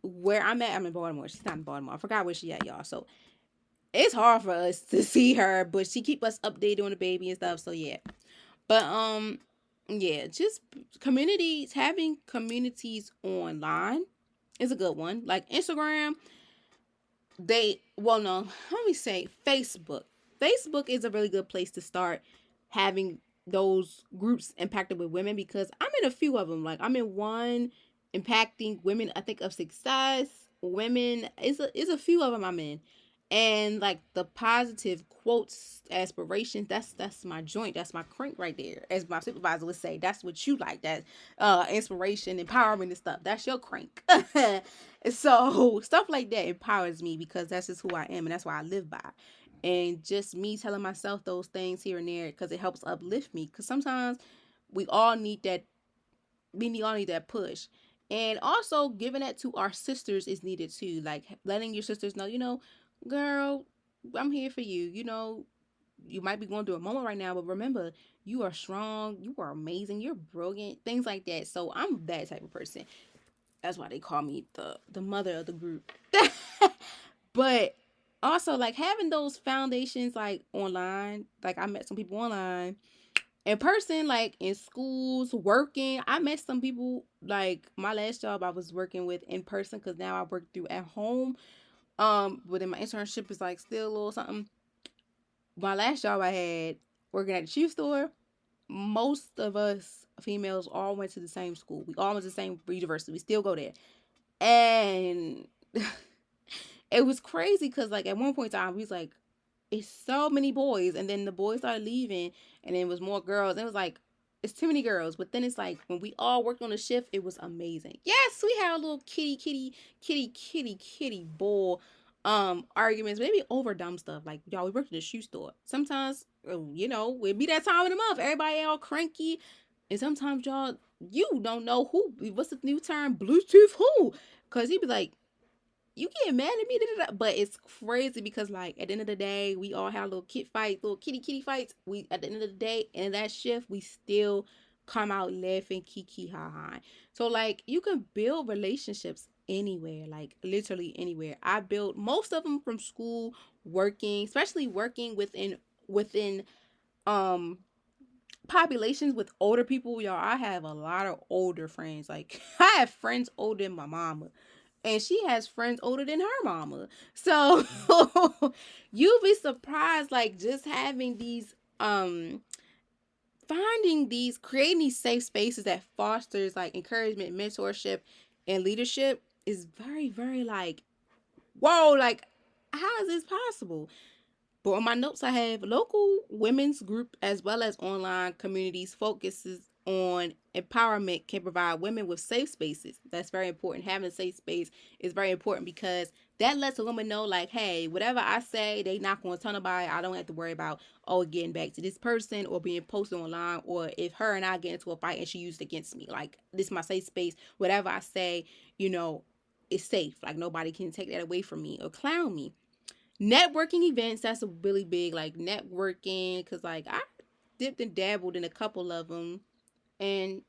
where I'm at. I'm in Baltimore. She's not in Baltimore. I forgot where she at, y'all. So it's hard for us to see her, but she keep us updated on the baby and stuff. So yeah. But yeah, just having communities online is a good one. Like Instagram, no, let me say Facebook. Facebook is a really good place to start having those groups impacted with women, because I'm in a few of them. Like I'm in one impacting women, I think, of success. Women is a few of them I'm in. And like the positive quotes, aspirations, that's my joint, that's my crank right there. As my supervisor would say, that's what you like, that inspiration, empowerment and stuff. That's your crank. So stuff like that empowers me, because that's just who I am, and that's why I live by. And just me telling myself those things here and there, because it helps uplift me. Because sometimes we all need that. We all need that push. And also giving that to our sisters is needed too. Like letting your sisters know, girl, I'm here for you. You might be going through a moment right now, but remember, you are strong, you are amazing, you're brilliant, things like that. So I'm that type of person. That's why they call me the mother of the group. But also like having those foundations like online, like I met some people online, in person, like in schools, working. I met some people, like my last job I was working with in person, because now I work through at home. But then my internship is like still a little something. My last job I had working at the shoe store, most of us females all went to the same school. We all went to the same university. We still go there. And it was crazy because like at one point in time we was like, it's so many boys, and then the boys started leaving, and then it was more girls. And it was like, it's too many girls. But then it's like when we all worked on the shift, it was amazing. Yes, we had a little kitty bull arguments, maybe over dumb stuff. Like y'all, we worked in a shoe store. Sometimes it'd be that time of the month, everybody all cranky, and sometimes y'all, you don't know what's the new term, Bluetooth who, because he'd be like, you get mad at me, but it's crazy because like at the end of the day, we all have little kitty fights. We at the end of the day, in that shift, we still come out laughing, kiki ha ha. So like you can build relationships anywhere, like literally anywhere. I built most of them from school, working, especially working within um populations with older people. Y'all, I have a lot of older friends. Like I have friends older than my mama, and she has friends older than her mama. So you'll be surprised, like just having these creating these safe spaces that fosters like encouragement, mentorship, and leadership is very, very like, whoa, like, how is this possible? But on my notes, I have local women's group as well as online communities focuses on empowerment can provide women with safe spaces. That's very important. Having a safe space is very important because that lets a woman know, like, hey, whatever I say, they not going to tell nobody. I don't have to worry about, oh, getting back to this person or being posted online, or if her and I get into a fight and she used it against me. Like, this is my safe space. Whatever I say, you know, is safe. Like, nobody can take that away from me or clown me. Networking events, that's a really big, like, networking, because like I dipped and dabbled in a couple of them, and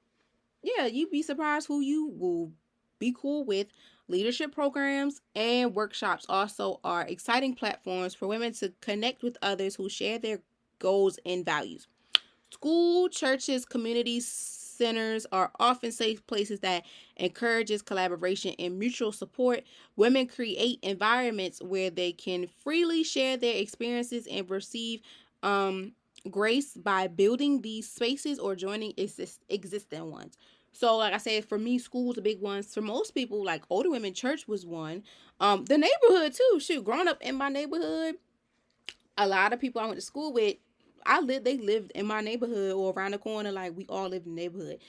yeah, you'd be surprised who you will be cool with. Leadership programs and workshops also are exciting platforms for women to connect with others who share their goals and values. School, churches, community centers are often safe places that encourages collaboration and mutual support. Women create environments where they can freely share their experiences and receive um, grace by building these spaces or joining existing ones. So, like I said, for me, school's a big one. For most people, like older women, church was one. The neighborhood too. Shoot, growing up in my neighborhood, a lot of people I went to school with, they lived in my neighborhood or around the corner. Like, we all lived in the neighborhood.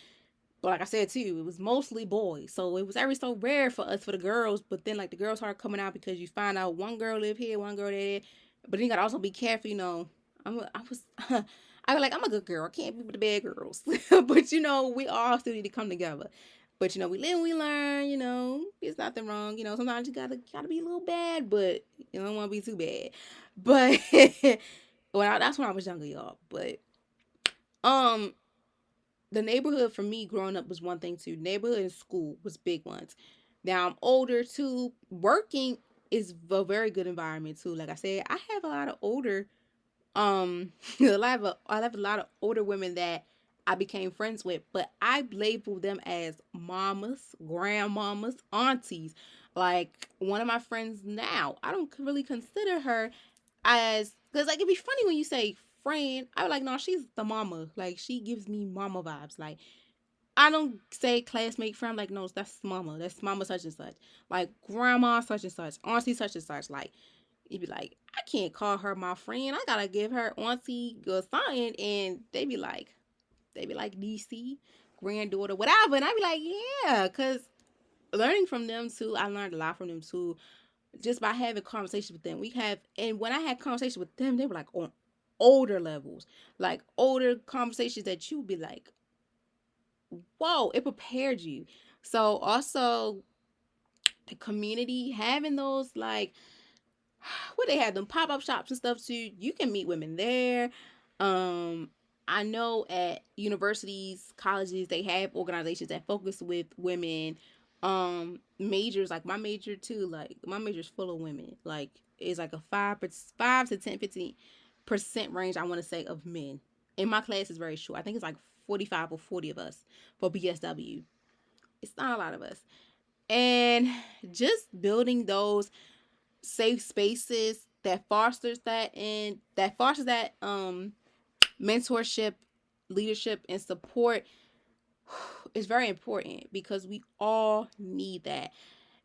But like I said too, it was mostly boys. So it was every so rare for us, for the girls. But then like the girls started coming out because you find out one girl live here, one girl there. But then you gotta also be careful, you know. I was I was like, I'm a good girl. I can't be with the bad girls. But you know, we all still need to come together. But you know, we live and we learn, you know, there's nothing wrong. You know, sometimes you gotta be a little bad, but you don't wanna be too bad. But well, that's when I was younger, y'all. But um the neighborhood for me growing up was one thing too. Neighborhood and school was big ones. Now I'm older too. Working is a very good environment too. Like I said, I have a lot of older I have a lot of older women that I became friends with, but I label them as mamas, grandmamas, aunties. Like one of my friends now, I don't really consider her as, because like it'd be funny when you say friend. I was like, no, she's the mama. Like she gives me mama vibes. Like I don't say classmate friend. Like no, that's mama. That's mama such and such. Like grandma such and such, auntie such and such. Like you'd be like, I can't call her my friend. I gotta give her auntie a sign, and they be like DC, granddaughter, whatever, and I'd be like, yeah, cause learning from them too, I learned a lot from them too, just by having conversations with them. And when I had conversations with them, they were like on older levels, like older conversations that you would be like, whoa, it prepared you. So also the community having those like what they have them pop-up shops and stuff too. You can meet women there. Um I know at universities, colleges, they have organizations that focus with women. Majors like my major too, like my major's full of women. Like it's like a 5 to 10, 15% range, I want to say, of men. And my class is very short. I think it's like 45 or 40 of us for BSW. It's not a lot of us. And just building those safe spaces that fosters that mentorship, leadership, and support is very important because we all need that.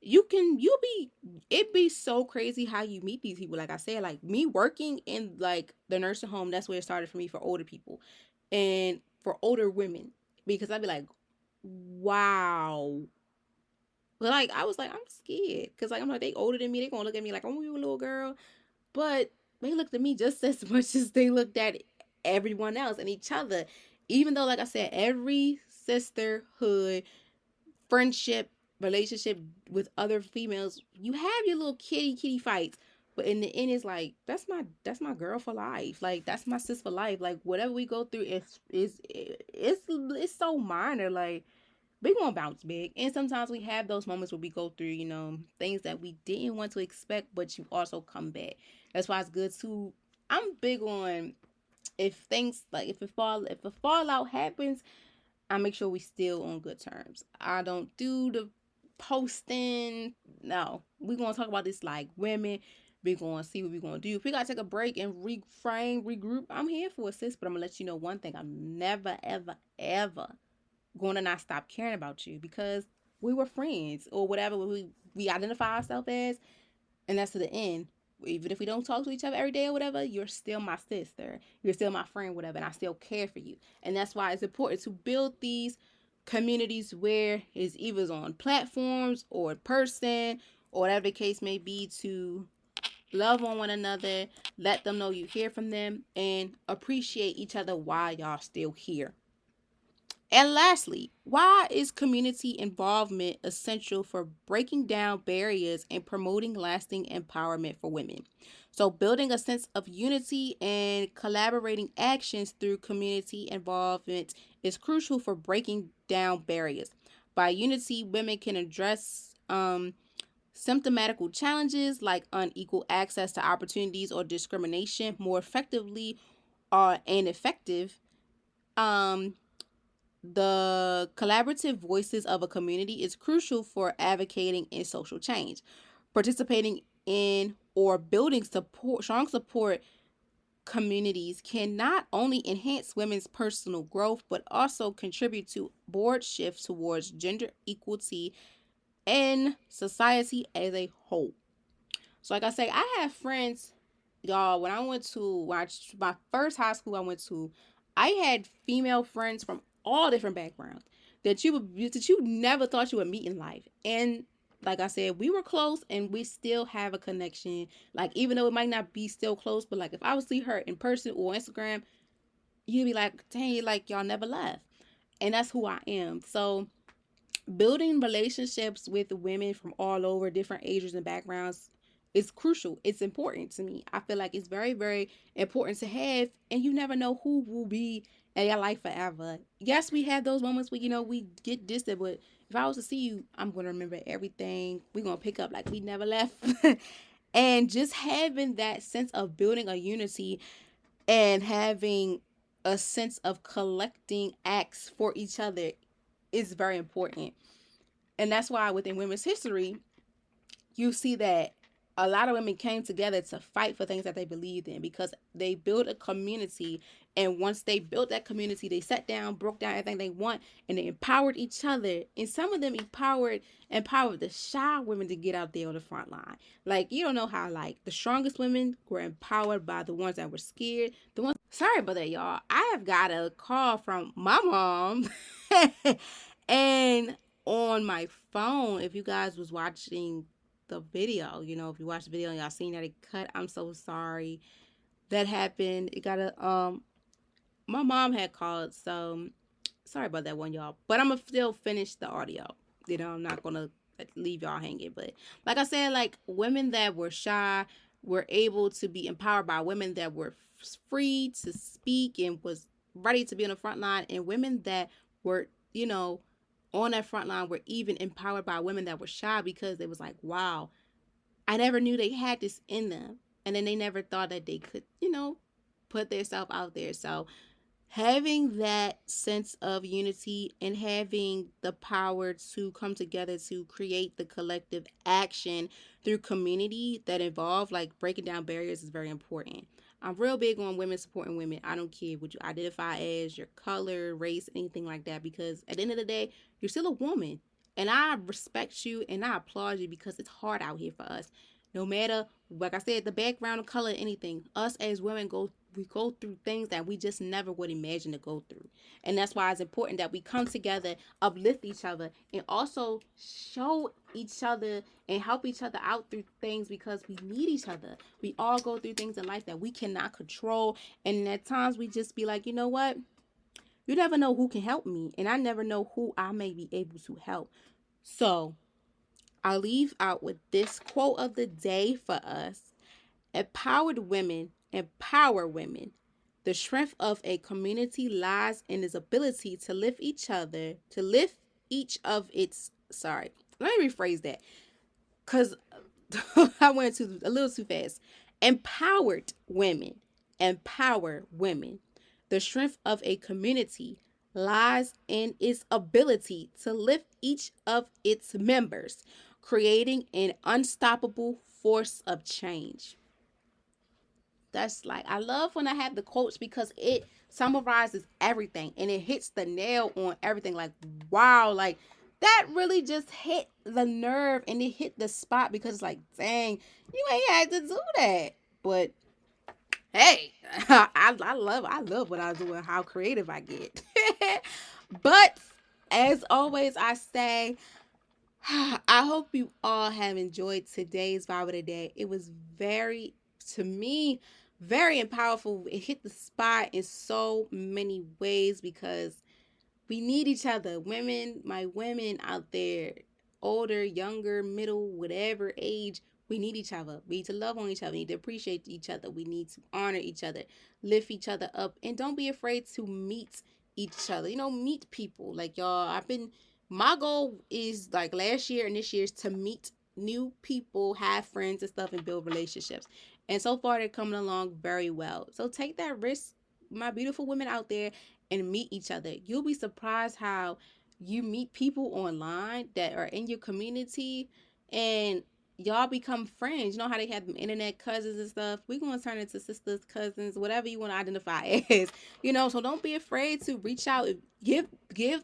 It'd be so crazy how you meet these people. Like I said, like me working in like the nursing home, that's where it started for me, for older people and for older women, because I'd be like, wow. But like I was like, I'm scared because like I'm like, they older than me, they gonna look at me like, oh, you a little girl. But they looked at me just as much as they looked at everyone else and each other. Even though, like I said, every sisterhood, friendship, relationship with other females, you have your little kitty fights. But in the end, it's like that's my girl for life. Like that's my sis for life. Like whatever we go through, it's so minor. Like we gonna bounce big. And sometimes we have those moments where we go through, you know, things that we didn't want to expect, but you also come back. That's why it's good to. I'm big on, if things like if a fallout happens, I make sure we still on good terms. I don't do the posting. No, we gonna talk about this like women. We're going to see what we're going to do. If we got to take a break and reframe, regroup, I'm here for it, sis. But I'm going to let you know one thing. I'm never, ever, ever going to not stop caring about you because we were friends or whatever we identify ourselves as. And that's to the end. Even if we don't talk to each other every day or whatever, you're still my sister. You're still my friend, whatever. And I still care for you. And that's why it's important to build these communities where it's either on platforms or in person or whatever the case may be, to love on one another, let them know you hear from them, and appreciate each other while y'all still here. And lastly, why is community involvement essential for breaking down barriers and promoting lasting empowerment for women? So, building a sense of unity and collaborating actions through community involvement is crucial for breaking down barriers. By unity, women can address symptomatical challenges like unequal access to opportunities or discrimination more effectively and effective. Um, the collaborative voices of a community is crucial for advocating in social change. Participating in or building strong support communities can not only enhance women's personal growth, but also contribute to board shift towards gender equality in society as a whole. So, like I say, I have friends, y'all. When I went to my first high school, I went to, I had female friends from all different backgrounds that you never thought you would meet in life. And like I said, we were close, and we still have a connection. Like, even though it might not be still close, but like if I would see her in person or Instagram, you'd be like, dang, like y'all never left. And that's who I am. So building relationships with women from all over different ages and backgrounds is crucial. It's important to me. I feel like it's very, very important to have, and you never know who will be in your life forever. Yes, we have those moments where, we get distant, but if I was to see you, I'm going to remember everything. We're going to pick up like we never left. And just having that sense of building a unity and having a sense of collecting acts for each other is very important. And that's why within women's history, you see that a lot of women came together to fight for things that they believed in because they built a community. And once they built that community, they sat down, broke down everything they want, and they empowered each other. And some of them empowered the shy women to get out there on the front line. Like, you don't know how, like, the strongest women were empowered by the ones that were scared. Sorry about that, y'all. I have got a call from my mom. And on my phone, if you guys was watching the video, if you watched the video and y'all seen that it cut, I'm so sorry that happened. It got my mom had called, so sorry about that one, y'all. But I'm gonna still finish the audio. I'm not gonna leave y'all hanging. But like I said, like, women that were shy were able to be empowered by women that were free to speak and was ready to be on the front line, and women that were, on that front line were even empowered by women that were shy because they was like, wow, I never knew they had this in them. And then they never thought that they could, put themselves out there. So having that sense of unity and having the power to come together to create the collective action through community that involve like breaking down barriers is very important. I'm real big on women supporting women. I don't care what you identify as, your color, race, anything like that, because at the end of the day, you're still a woman. And I respect you and I applaud you because it's hard out here for us. No matter, like I said, the background, color, anything, us as women we go through things that we just never would imagine to go through. And that's why it's important that we come together, uplift each other, and also show each other and help each other out through things because we need each other. We all go through things in life that we cannot control. And at times we just be like, you know what? You never know who can help me. And I never know who I may be able to help. So I'll leave out with this quote of the day for us. Empowered women empower women. The strength of a community lies in its ability to lift each of its, sorry, let me rephrase that because I went a little too fast. Empowered women empower women. The strength of a community lies in its ability to lift each of its members, creating an unstoppable force of change. That's like, I love when I have the quotes because it summarizes everything and it hits the nail on everything. Like, wow, like that really just hit the nerve and it hit the spot because it's like, dang, you ain't had to do that. But hey, I love what I do and how creative I get. But as always, I say, I hope you all have enjoyed today's Vibe of the Day. It was very, to me, very powerful. It hit the spot in so many ways because we need each other. Women, my women out there, older, younger, middle, whatever age, we need each other. We need to love on each other. We need to appreciate each other. We need to honor each other, lift each other up, and don't be afraid to meet each other. Meet people. Like, y'all, my goal is like last year and this year is to meet new people, have friends and stuff, and build relationships. And so far, they're coming along very well. So take that risk, my beautiful women out there, and meet each other. You'll be surprised how you meet people online that are in your community and y'all become friends. You know how they have them internet cousins and stuff? We're going to turn into sisters, cousins, whatever you want to identify as. So don't be afraid to reach out. Give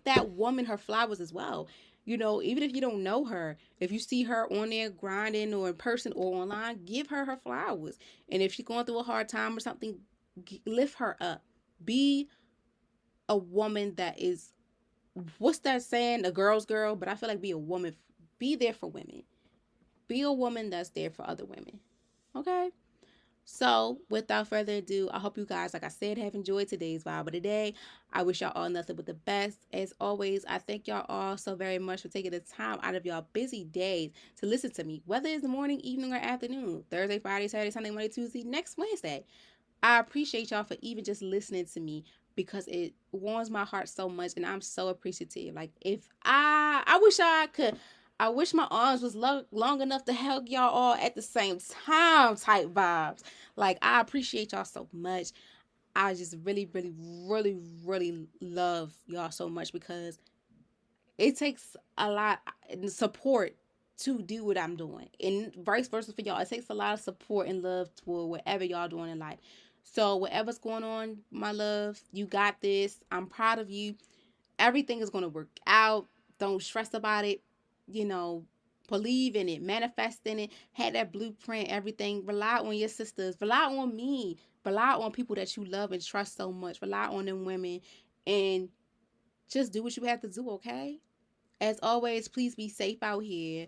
that woman her flowers as well. Even if you don't know her, if you see her on there grinding or in person or online, give her flowers. And if she's going through a hard time or something, lift her up. Be a woman that is, what's that saying, a girl's girl, but I feel like be a woman. Be there for women. Be a woman that's there for other women. Okay? So, without further ado, I hope you guys, like I said, have enjoyed today's Vibe of the Day. I wish y'all all nothing but the best. As always, I thank y'all all so very much for taking the time out of y'all busy days to listen to me, whether it's the morning, evening, or afternoon, Thursday, Friday, Saturday, Sunday, Monday, Tuesday, next Wednesday. I appreciate y'all for even just listening to me because it warms my heart so much and I'm so appreciative. Like, if I wish I could, I wish my arms was long enough to hug y'all all at the same time type vibes. Like, I appreciate y'all so much. I just really, really, really, really love y'all so much because it takes a lot of support to do what I'm doing, and vice versa for y'all. It takes a lot of support and love toward whatever y'all doing in life. So whatever's going on, my love, you got this. I'm proud of you. Everything is going to work out. Don't stress about it. You know, believe in it, manifest in it, have that blueprint, everything. Rely on your sisters. Rely on me. Rely on people that you love and trust so much. Rely on them women and just do what you have to do, okay? As always, please be safe out here.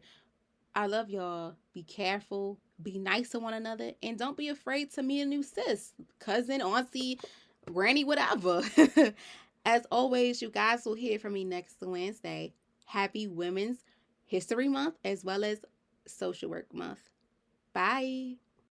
I love y'all. Be careful. Be nice to one another. And don't be afraid to meet a new sis, cousin, auntie, granny, whatever. As always, you guys will hear from me next Wednesday. Happy Women's History Month as well as Social Work Month. Bye.